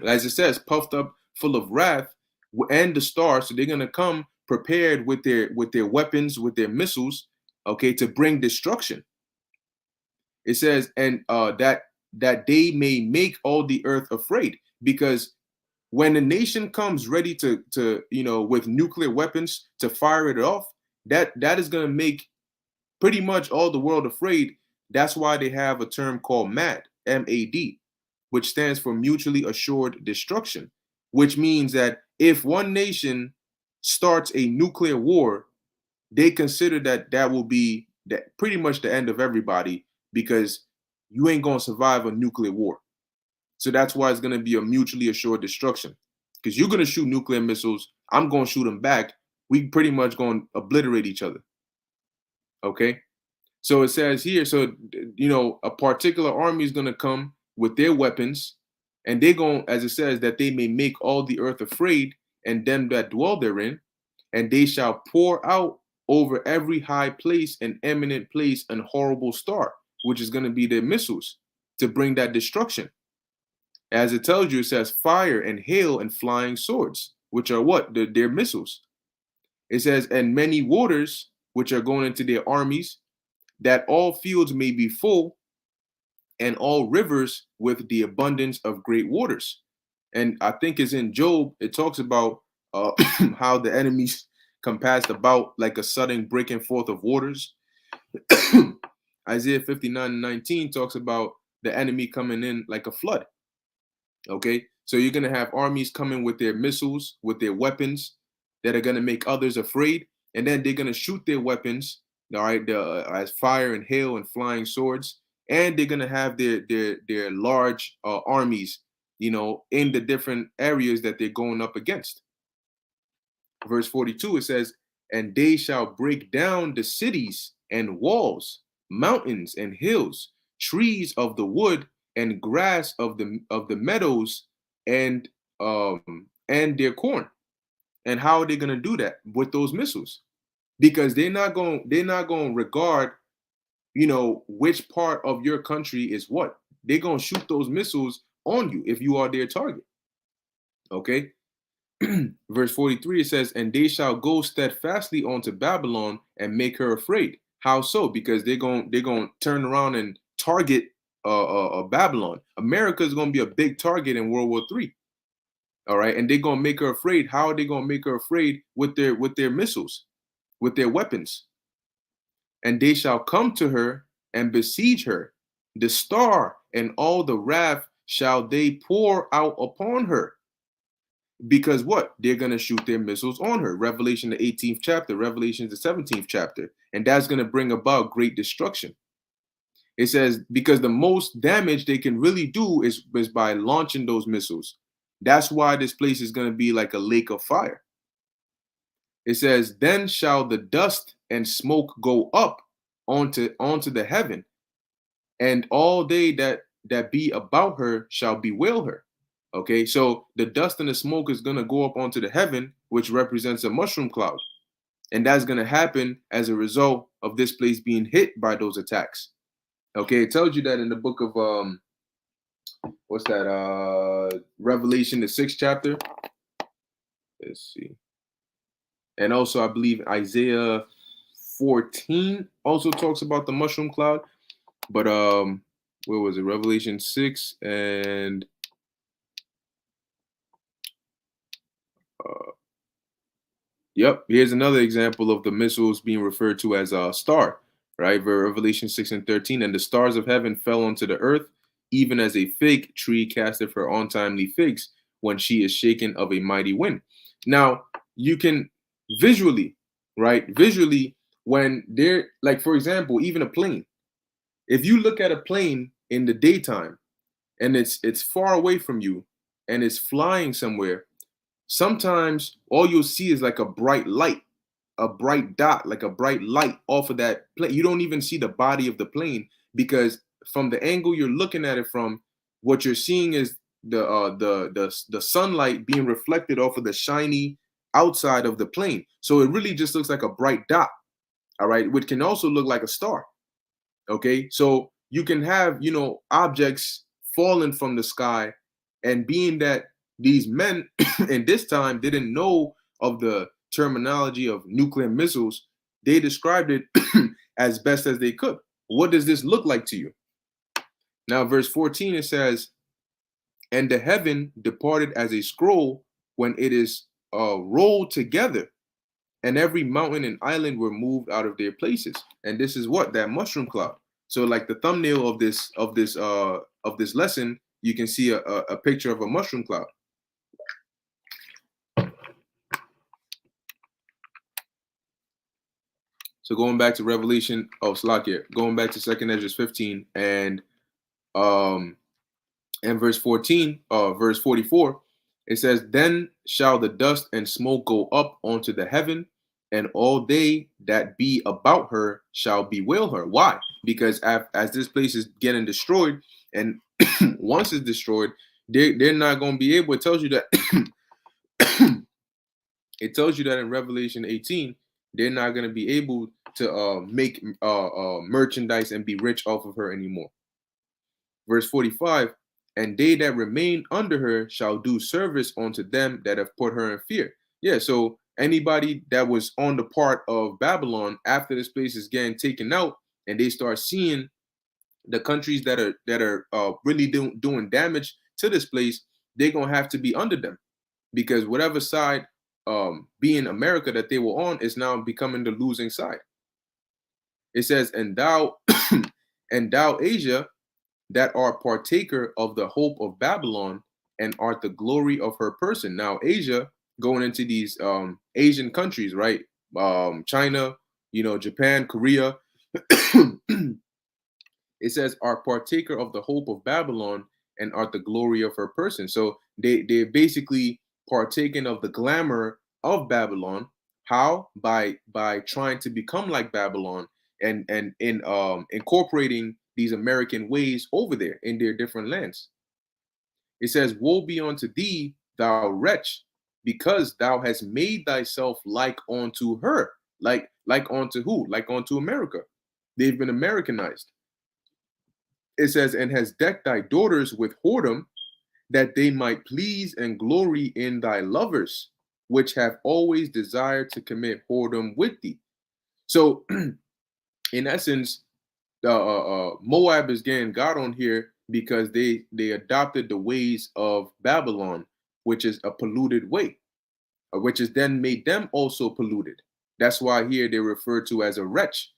as it says, puffed up, full of wrath, and the star. So they're going to come prepared with their weapons, with their missiles, okay, to bring destruction. It says, and that they may make all the earth afraid, because when a nation comes ready to with nuclear weapons to fire it off, That is going to make pretty much all the world afraid. That's why they have a term called MAD, MAD, which stands for mutually assured destruction, which means that if one nation starts a nuclear war, they consider that that will be that pretty much the end of everybody, because you ain't going to survive a nuclear war. So that's why it's going to be a mutually assured destruction, because you're going to shoot nuclear missiles, I'm going to shoot them back. We pretty much going to obliterate each other. Okay. So it says here, so a particular army is going to come with their weapons, and they're going, as it says, that they may make all the earth afraid, and them that dwell therein, and they shall pour out over every high place and eminent place an horrible star, which is going to be their missiles to bring that destruction. As it tells you, it says fire and hail and flying swords, which are what? Their missiles. It says, and many waters, which are going into their armies, that all fields may be full, and all rivers with the abundance of great waters. And I think it's in Job, it talks about how the enemies compassed about like a sudden breaking forth of waters. Isaiah 59:19 talks about the enemy coming in like a flood. Okay, so you're going to have armies coming with their missiles, with their weapons that are going to make others afraid, and then they're going to shoot their weapons, all right, as fire and hail and flying swords, and they're going to have their large armies, in the different areas that they're going up against. Verse 42, it says, and they shall break down the cities and walls, mountains and hills, trees of the wood and grass of the meadows, and their corn. And how are they going to do that? With those missiles, because they're not going to regard which part of your country is what. They're going to shoot those missiles on you if you are their target. Okay. Verse 43, it says, and they shall go steadfastly onto Babylon and make her afraid. How so? Because they're going to turn around and target Babylon. America is going to be a big target in World War III. All right, and they're going to make her afraid. How are they going to make her afraid? With their missiles, with their weapons. And they shall come to her and besiege her. The star and all the wrath shall they pour out upon her. Because what? They're going to shoot their missiles on her. Revelation, the 18th chapter, Revelation, the 17th chapter. And that's going to bring about great destruction. It says, because the most damage they can really do is by launching those missiles. That's why this place is going to be like a lake of fire. It says, then shall the dust and smoke go up onto the heaven, and all they that be about her shall bewail her. Okay, so the dust and the smoke is going to go up onto the heaven, which represents a mushroom cloud. And that's going to happen as a result of this place being hit by those attacks. Okay, it tells you that in the book of, what's that? Revelation, the 6th chapter. Let's see. And also, I believe Isaiah 14 also talks about the mushroom cloud. But where was it? Revelation 6 and yep, here's another example of the missiles being referred to as a star, right? Revelation 6 and 13. And the stars of heaven fell onto the earth, even as a fig tree casteth her untimely figs when she is shaken of a mighty wind. Now, you can visually, right? Visually, when they're, like, for example, even a plane. If you look at a plane in the daytime and it's far away from you and it's flying somewhere, sometimes all you'll see is like a bright light, a bright dot, like a bright light off of that plane. You don't even see the body of the plane, because from the angle you're looking at it from, what you're seeing is the sunlight being reflected off of the shiny outside of the plane. So it really just looks like a bright dot, all right, which can also look like a star. Okay, so you can have, objects falling from the sky, and being that these men in this time didn't know of the terminology of nuclear missiles, they described it as best as they could. What does this look like to you? Now, verse 14, it says, and the heaven departed as a scroll when it is rolled together, and every mountain and island were moved out of their places. And this is what that mushroom cloud. So like the thumbnail of this lesson, you can see a picture of a mushroom cloud. So going back to Revelation, Slakia, going back to 2nd Esdras 15 um and verse 14, verse 44, it says, "Then shall the dust and smoke go up onto the heaven, and all they that be about her shall bewail her." Why? Because as this place is getting destroyed, and once it's destroyed, they're not going to be able. It tells you that it tells you that in Revelation 18, they're not going to be able to make merchandise and be rich off of her anymore. Verse 45, "And they that remain under her shall do service unto them that have put her in fear." Yeah, so anybody that was on the part of Babylon after this place is getting taken out, and they start seeing the countries that are really doing damage to this place, they're gonna have to be under them, because whatever side, being America, that they were on is now becoming the losing side. It says, "And thou, and thou Asia, that are partaker of the hope of Babylon, and art the glory of her person." Now, Asia, going into these Asian countries, right? China, Japan, Korea. It says, "Are partaker of the hope of Babylon, and art the glory of her person." So they're basically partaking of the glamour of Babylon. How? By trying to become like Babylon, and in incorporating these American ways over there in their different lands. It says, "Woe be unto thee, thou wretch, because thou hast made thyself like unto her." Like unto who? Like unto America. They've been Americanized. It says, "And has decked thy daughters with whoredom, that they might please and glory in thy lovers, which have always desired to commit whoredom with thee." So, in essence, Moab is getting God on here because they adopted the ways of Babylon, which is a polluted way, which has then made them also polluted. That's why here they're referred to as a wretch.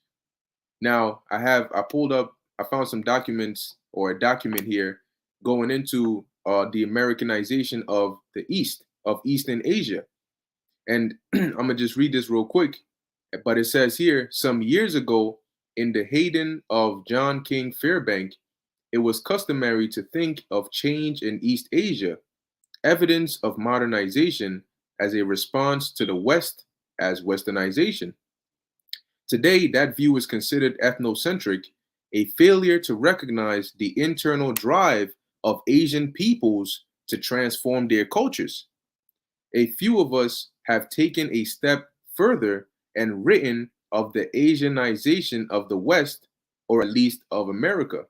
Now, I found some documents, or a document here, going into the Americanization of the East, of Eastern Asia. And I'm going to just read this real quick. But it says here, "Some years ago, in the Hayden of John King Fairbank, it was customary to think of change in East Asia, evidence of modernization, as a response to the West as westernization. Today, that view is considered ethnocentric, a failure to recognize the internal drive of Asian peoples to transform their cultures. A few of us have taken a step further and written of the Asianization of the West, or at least of America.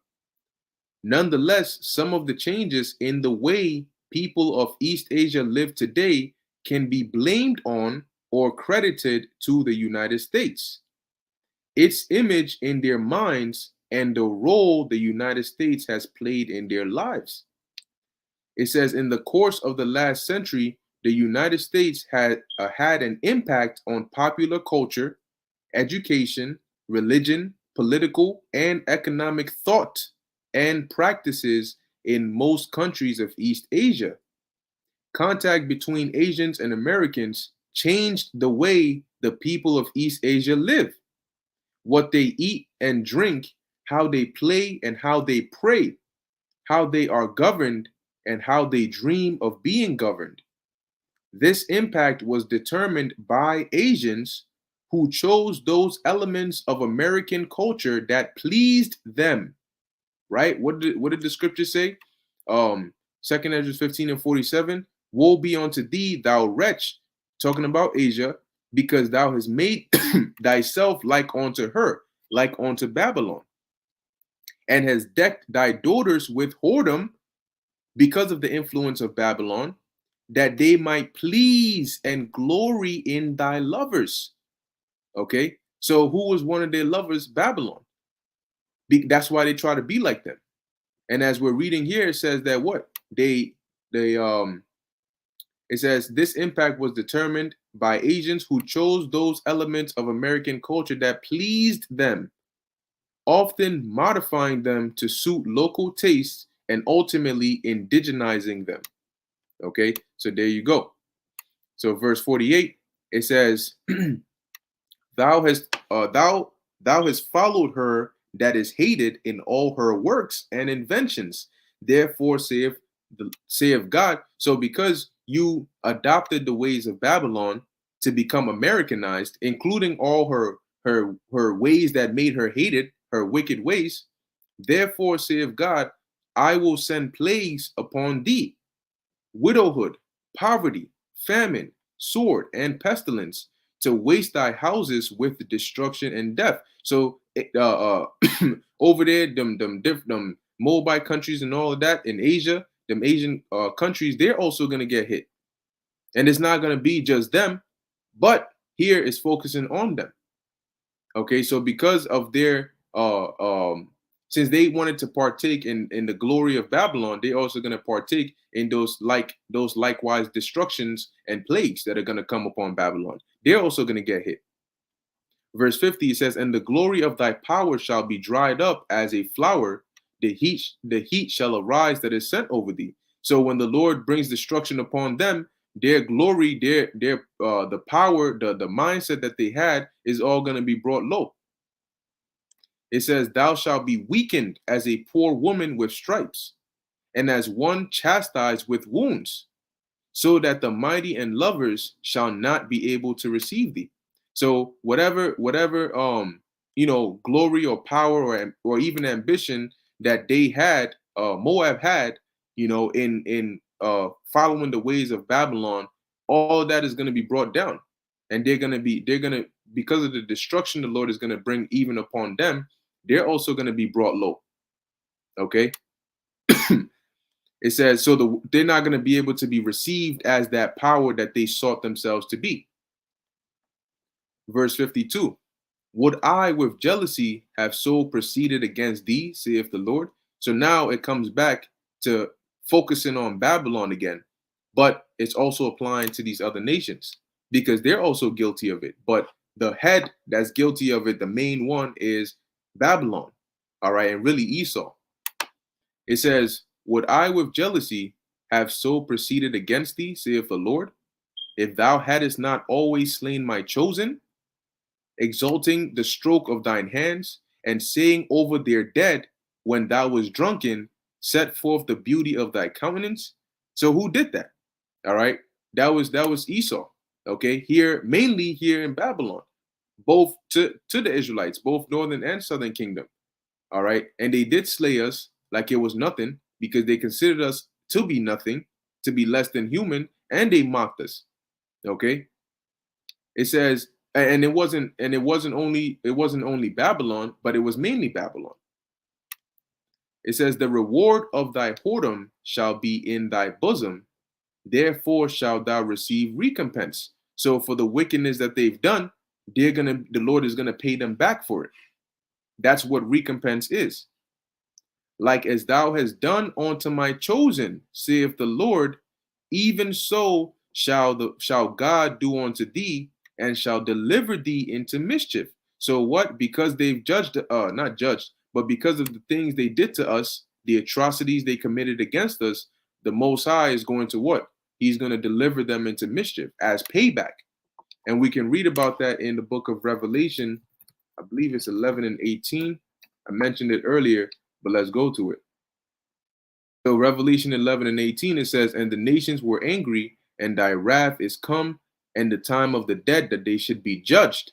Nonetheless, some of the changes in the way people of East Asia live today can be blamed on or credited to the United States, its image in their minds, and the role the United States has played in their lives." It says, "In the course of the last century, the United States had an impact on popular culture, education, religion, political, and economic thought and practices in most countries of East Asia. Contact between Asians and Americans changed the way the people of East Asia live, what they eat and drink, how they play and how they pray, how they are governed, and how they dream of being governed. This impact was determined by Asians who chose those elements of American culture that pleased them." Right? What did the scripture say? 2nd Esdras 15 and 47. "Woe be unto thee, thou wretch," talking about Asia, "because thou hast made thyself like unto her, like unto Babylon, and has decked thy daughters with whoredom," because of the influence of Babylon, "that they might please and glory in thy lovers." Okay, so who was one of their lovers? Babylon. That's why they try to be like them. And as we're reading here, it says that what they it says this impact was determined by agents who chose those elements of American culture that pleased them, often modifying them to suit local tastes and ultimately indigenizing them. Okay, so there you go. So verse 48, it says, Thou hast thou hast followed her that is hated in all her works and inventions. Therefore saith God. So because you adopted the ways of Babylon to become Americanized, including all her ways that made her hated, her wicked ways, therefore saith God, I will send plagues upon thee, widowhood, poverty, famine, sword, and pestilence, to waste thy houses with destruction and death. So over there, them Moabite countries and all of that in Asia, them Asian countries, they're also gonna get hit, and it's not gonna be just them, but here is focusing on them. Okay, so because of their since they wanted to partake in the glory of Babylon, they also going to partake in those likewise destructions and plagues that are going to come upon Babylon. They're also going to get hit. Verse 50, it says, and the glory of thy power shall be dried up as a flower, the heat shall arise that is sent over thee. So when the Lord brings destruction upon them, their glory, their the power, the mindset that they had is all going to be brought low. It says, thou shalt be weakened as a poor woman with stripes, and as one chastised with wounds, so that the mighty and lovers shall not be able to receive thee. So whatever glory or power or even ambition that they had, Moab had, in following the ways of Babylon, all of that is going to be brought down, and they're gonna because of the destruction the Lord is going to bring even upon them, they're also going to be brought low. Okay. It says, so they're not going to be able to be received as that power that they sought themselves to be. Verse 52, would I with jealousy have so proceeded against thee, saith the Lord? So now it comes back to focusing on Babylon again, but it's also applying to these other nations because they're also guilty of it. But the head that's guilty of it, the main one, is Babylon. All right, and really Esau. It says, would I with jealousy have so proceeded against thee, saith the Lord, if thou hadst not always slain my chosen, exalting the stroke of thine hands, and saying over their dead, when thou was drunken, set forth the beauty of thy countenance. So who did that? All right, that was Esau. Okay, here mainly here in Babylon, both to the Israelites, both northern and southern kingdom. All right, and they did slay us like it was nothing because they considered us to be nothing, to be less than human, and they mocked us. Okay, it says, and it wasn't only Babylon, but it was mainly Babylon. It says, the reward of thy whoredom shall be in thy bosom, therefore shalt thou receive recompense. So for the wickedness that they've done, the Lord is gonna pay them back for it. That's what recompense is. Like as thou hast done unto my chosen, saith the Lord, even so shall God do unto thee, and shall deliver thee into mischief. So what? Because they've not judged, but because of the things they did to us, the atrocities they committed against us, the Most High is going to what? He's going to deliver them into mischief as payback. And we can read about that in the book of Revelation. I believe it's 11 and 18. I mentioned it earlier, but let's go to it. So Revelation 11 and 18, it says, and the nations were angry, and thy wrath is come, and the time of the dead that they should be judged,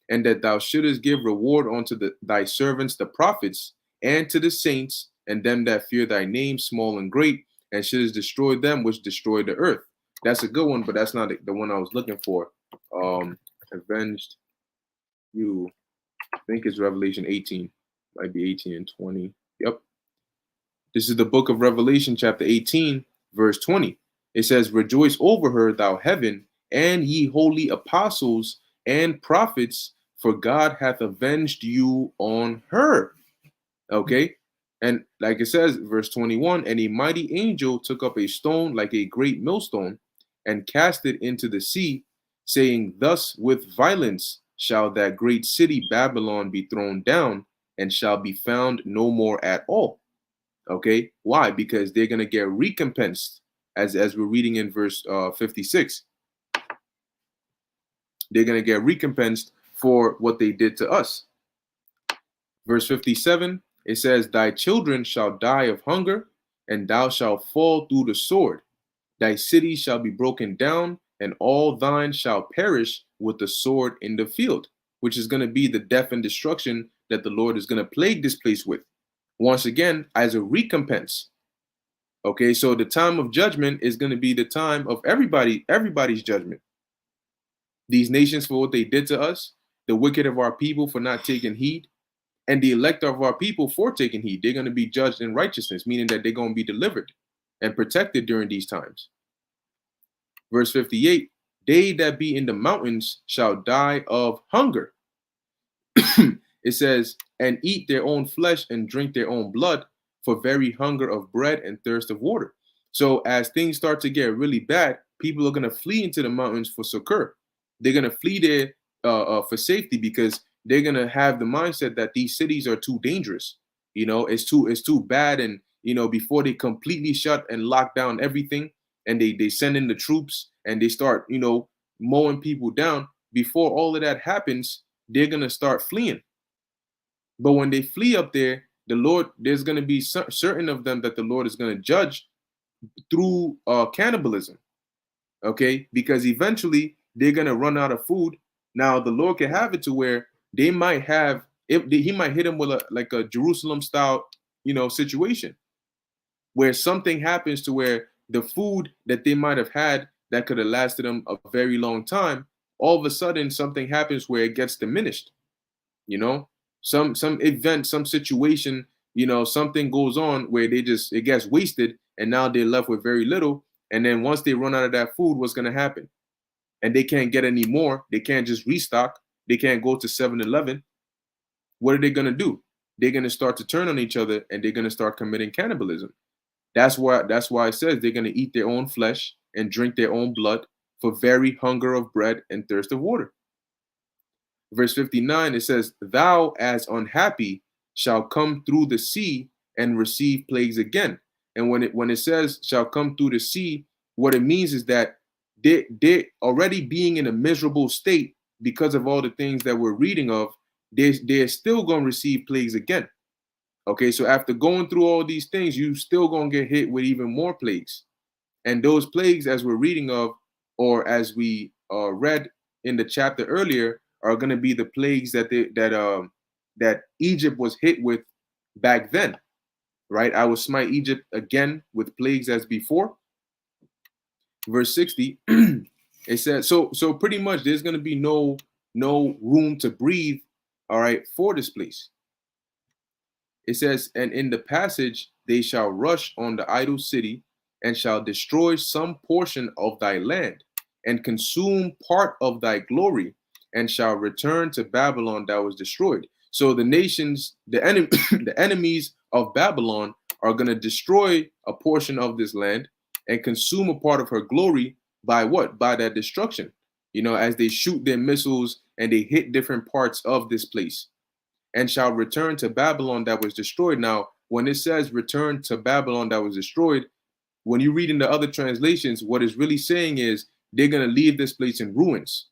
and that thou shouldest give reward unto thy servants the prophets, and to the saints, and them that fear thy name, small and great, and shouldest destroy them which destroy the earth. That's a good one, but that's not the one I was looking for. Avenged you. I think it's Revelation 18. Might be 18 and 20. Yep. This is the book of Revelation, chapter 18, verse 20. It says, rejoice over her, thou heaven, and ye holy apostles and prophets, for God hath avenged you on her. Okay. And like it says, verse 21, and a mighty angel took up a stone like a great millstone and cast it into the sea, saying, thus with violence shall that great city Babylon be thrown down, and shall be found no more at all. Okay, why? Because they're gonna get recompensed, as we're reading in verse 56. They're gonna get recompensed for what they did to us. Verse 57, it says, thy children shall die of hunger, and thou shalt fall through the sword. Thy city shall be broken down, and all thine shall perish with the sword in the field, which is going to be the death and destruction that the Lord is going to plague this place with. Once again, as a recompense. Okay, so the time of judgment is going to be the time of everybody's judgment. These nations for what they did to us, the wicked of our people for not taking heed, and the elect of our people for taking heed. They're going to be judged in righteousness, meaning that they're going to be delivered and protected during these times. Verse 58, they that be in the mountains shall die of hunger. It says, and eat their own flesh and drink their own blood, for very hunger of bread and thirst of water. So as things start to get really bad, people are going to flee into the mountains for succor. They're going to flee there for safety, because they're going to have the mindset that these cities are too dangerous. It's too bad. And before they completely shut and lock down everything, and they send in the troops and they start mowing people down, before all of that happens, they're going to start fleeing. But when they flee up there, the Lord, there's going to be certain of them that the Lord is going to judge through cannibalism. Okay, because eventually they're going to run out of food. Now the Lord can have it to where they might have, he might hit them with a Jerusalem style situation, where something happens to where the food that they might have had that could have lasted them a very long time, all of a sudden something happens where it gets diminished. Some event, some situation, something goes on where it gets wasted, and now they're left with very little. And then once they run out of that food, what's going to happen? And they can't get any more. They can't just restock. They can't go to 7-Eleven. What are they going to do? They're going to start to turn on each other, and they're going to start committing cannibalism. That's why it says they're going to eat their own flesh and drink their own blood, for very hunger of bread and thirst of water. Verse 59, it says, thou as unhappy shall come through the sea and receive plagues again. And when it says shall come through the sea, what it means is that they're already being in a miserable state because of all the things that we're reading of. They're still going to receive plagues again. Okay, so after going through all these things, you still going to get hit with even more plagues. And those plagues, as we're reading of, or as we read in the chapter earlier, are going to be the plagues that Egypt was hit with back then, right? I will smite Egypt again with plagues as before. Verse 60, it says, so pretty much there's going to be no room to breathe, all right, for this place. It says, and in the passage they shall rush on the idol city, and shall destroy some portion of thy land, and consume part of thy glory, and shall return to Babylon that was destroyed. So the nations, the enemies of Babylon are going to destroy a portion of this land and consume a part of her glory by what? By that destruction. As they shoot their missiles and they hit different parts of this place. And shall return to Babylon that was destroyed. Now, when it says return to Babylon that was destroyed, when you read in the other translations, what it's really saying is they're going to leave this place in ruins.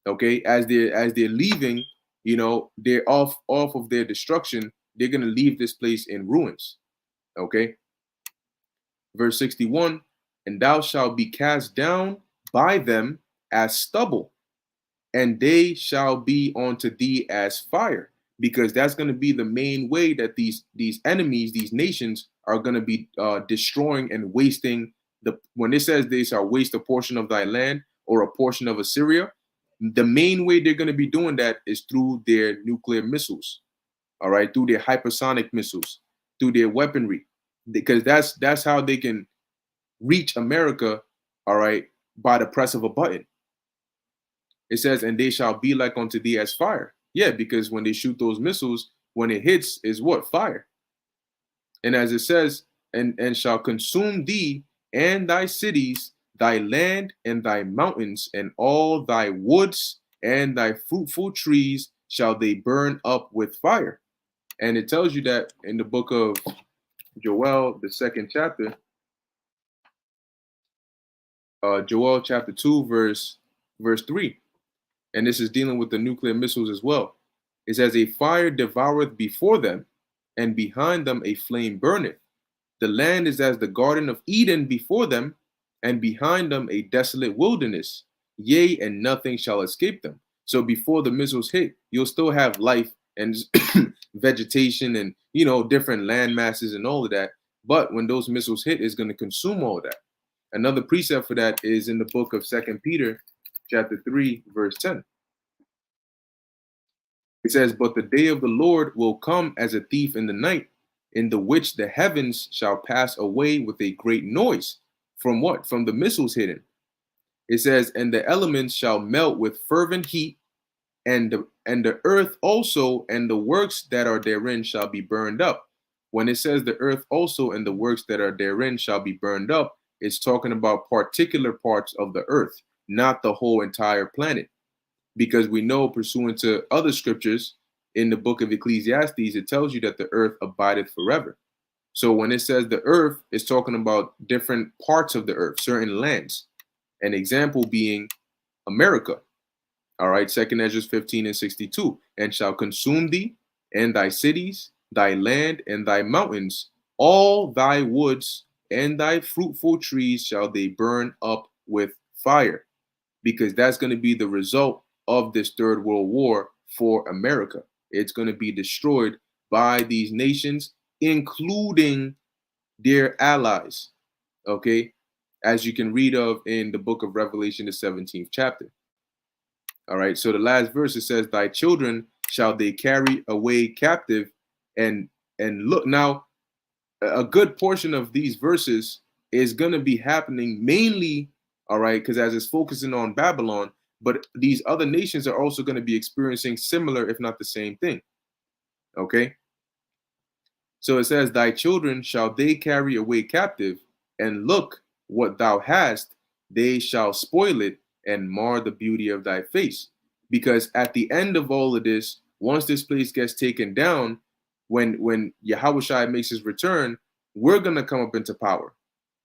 Okay, as they're leaving, they're off of their destruction. They're going to leave this place in ruins. Okay. Verse 61, and thou shalt be cast down by them as stubble, and they shall be unto thee as fire. Because that's going to be the main way that these enemies, these nations, are going to be destroying and wasting when it says they shall waste a portion of thy land or a portion of Assyria, the main way they're going to be doing that is through their nuclear missiles, all right, through their hypersonic missiles, through their weaponry, because that's how they can reach America, all right, by the press of a button. It says, and they shall be like unto thee as fire. Yeah, because when they shoot those missiles, when it hits, is what? Fire. And as it says, and shall consume thee and thy cities, thy land and thy mountains, and all thy woods and thy fruitful trees shall they burn up with fire. And it tells you that in the book of Joel, the second chapter, Joel chapter 2, verse 3. And this is dealing with the nuclear missiles as well. It says, a fire devoureth before them, and behind them a flame burneth. The land is as the Garden of Eden before them, and behind them a desolate wilderness. Yea, and nothing shall escape them. So before the missiles hit, you'll still have life and vegetation and, different land masses and all of that. But when those missiles hit, it's going to consume all of that. Another precept for that is in the book of 2 Peter, chapter 3, verse 10. It says, but the day of the Lord will come as a thief in the night, in the which the heavens shall pass away with a great noise. From what? From the missiles hitting. It says, and the elements shall melt with fervent heat, and the earth also and the works that are therein shall be burned up. When it says the earth also and the works that are therein shall be burned up, it's talking about particular parts of the earth, not the whole entire planet. Because we know, pursuant to other scriptures in the book of Ecclesiastes, it tells you that the earth abideth forever. So when it says the earth, it's talking about different parts of the earth, certain lands. An example being America. All right, 2 Esdras 15 and 62. And shall consume thee, and thy cities, thy land, and thy mountains, all thy woods, and thy fruitful trees shall they burn up with fire. Because that's going to be the result of this third world war for America. It's going to be destroyed by these nations, including their allies. Okay, as you can read of in the book of Revelation, the 17th chapter. All right, so the last verse, it says, thy children shall they carry away captive. And look, now a good portion of these verses is going to be happening mainly, all right, because as it's focusing on Babylon, but these other nations are also going to be experiencing similar, if not the same thing. Okay. So it says, thy children shall they carry away captive, and look what thou hast, they shall spoil it and mar the beauty of thy face. Because at the end of all of this, once this place gets taken down, when Yahushua makes his return, we're going to come up into power.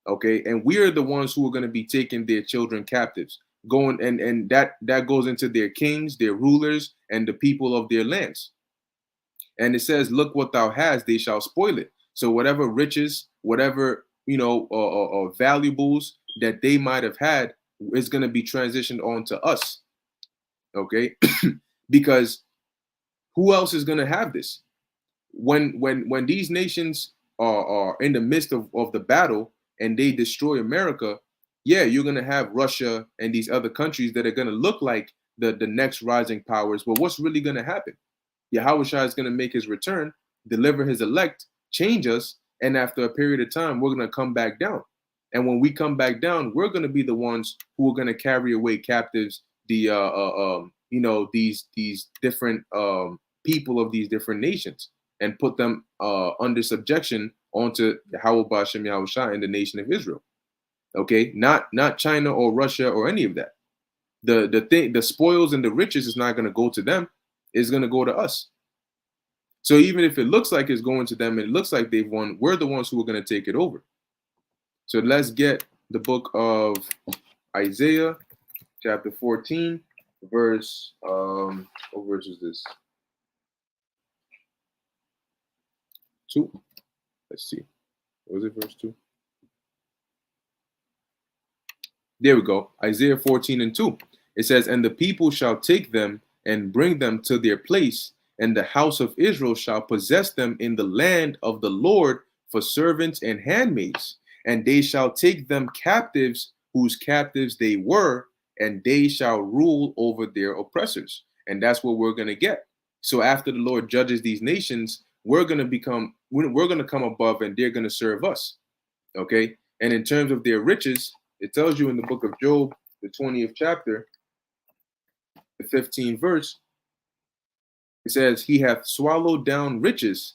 Okay. And we're the ones who are going to be taking their children captives, going and that goes into their kings, their rulers, and the people of their lands. And it says, look what thou hast, they shall spoil it. So whatever riches, whatever, valuables that they might have had is going to be transitioned on to us. Okay. Because who else is going to have this? When these nations are in the midst of the battle and they destroy America, yeah, you're going to have Russia and these other countries that are going to look like the next rising powers. But what's really going to happen? Yahushua is going to make his return, deliver his elect, change us, and after a period of time, we're going to come back down. And when we come back down, we're going to be the ones who are going to carry away captives, these different people of these different nations, and put them under subjection onto Yahweh Bashem Yahushua and the nation of Israel. Okay, not China or Russia or any of that. The spoils and the riches is not going to go to them. It's going to go to us. So even if it looks like it's going to them, and it looks like they've won, we're the ones who are going to take it over. So let's get the book of Isaiah, chapter 14, verse, what verse is this? 2. Let's see. Was it verse 2? There we go. Isaiah 14 and 2. It says, and the people shall take them and bring them to their place, and the house of Israel shall possess them in the land of the Lord for servants and handmaids. And they shall take them captives, whose captives they were, and they shall rule over their oppressors. And that's what we're going to get. So after the Lord judges these nations, we're going to come above, and they're going to serve us. Okay. And in terms of their riches, it tells you in the book of Job, the 20th chapter, the 15th verse, it says, he hath swallowed down riches,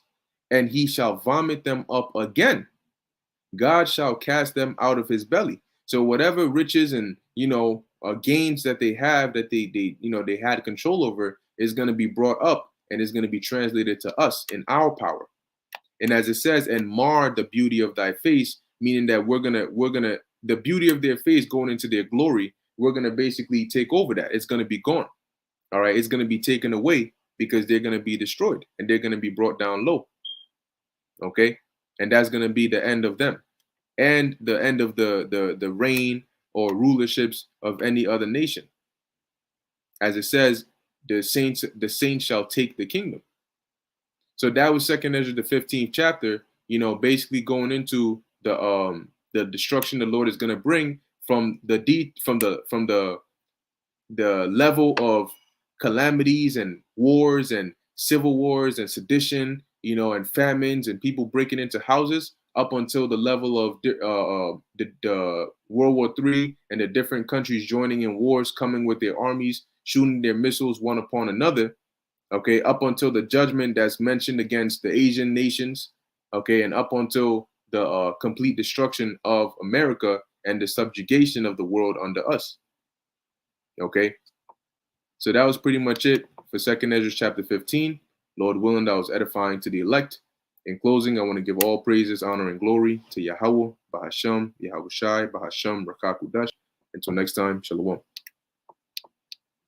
and he shall vomit them up again. God shall cast them out of his belly. So whatever riches and gains that they have, that they had control over, is going to be brought up and is going to be translated to us in our power. And as it says, and mar the beauty of thy face, meaning that we're gonna the beauty of their face going into their glory, we're gonna basically take over that. It's gonna be gone. All right, it's gonna be taken away because they're gonna be destroyed and they're gonna be brought down low. Okay, and that's gonna be the end of them and the end of the reign or rulerships of any other nation. As it says, the saints shall take the kingdom. So that was Second Ezra, the 15th chapter, basically going into the destruction the Lord is going to bring from the level of calamities and wars and civil wars and sedition, and famines and people breaking into houses, up until the level of the World War III and the different countries joining in wars, coming with their armies, shooting their missiles one upon another. Okay, up until the judgment that's mentioned against the Asian nations. Okay, and up until the complete destruction of America and the subjugation of the world under us. Okay, so that was pretty much it for Second Ezra chapter 15. Lord willing, that was edifying to the elect. In closing, I want to give all praises, honor, and glory to Yahweh, Bahasham, Yahweh Shai, Bahasham, Rakakudash. Until next time, Shalom.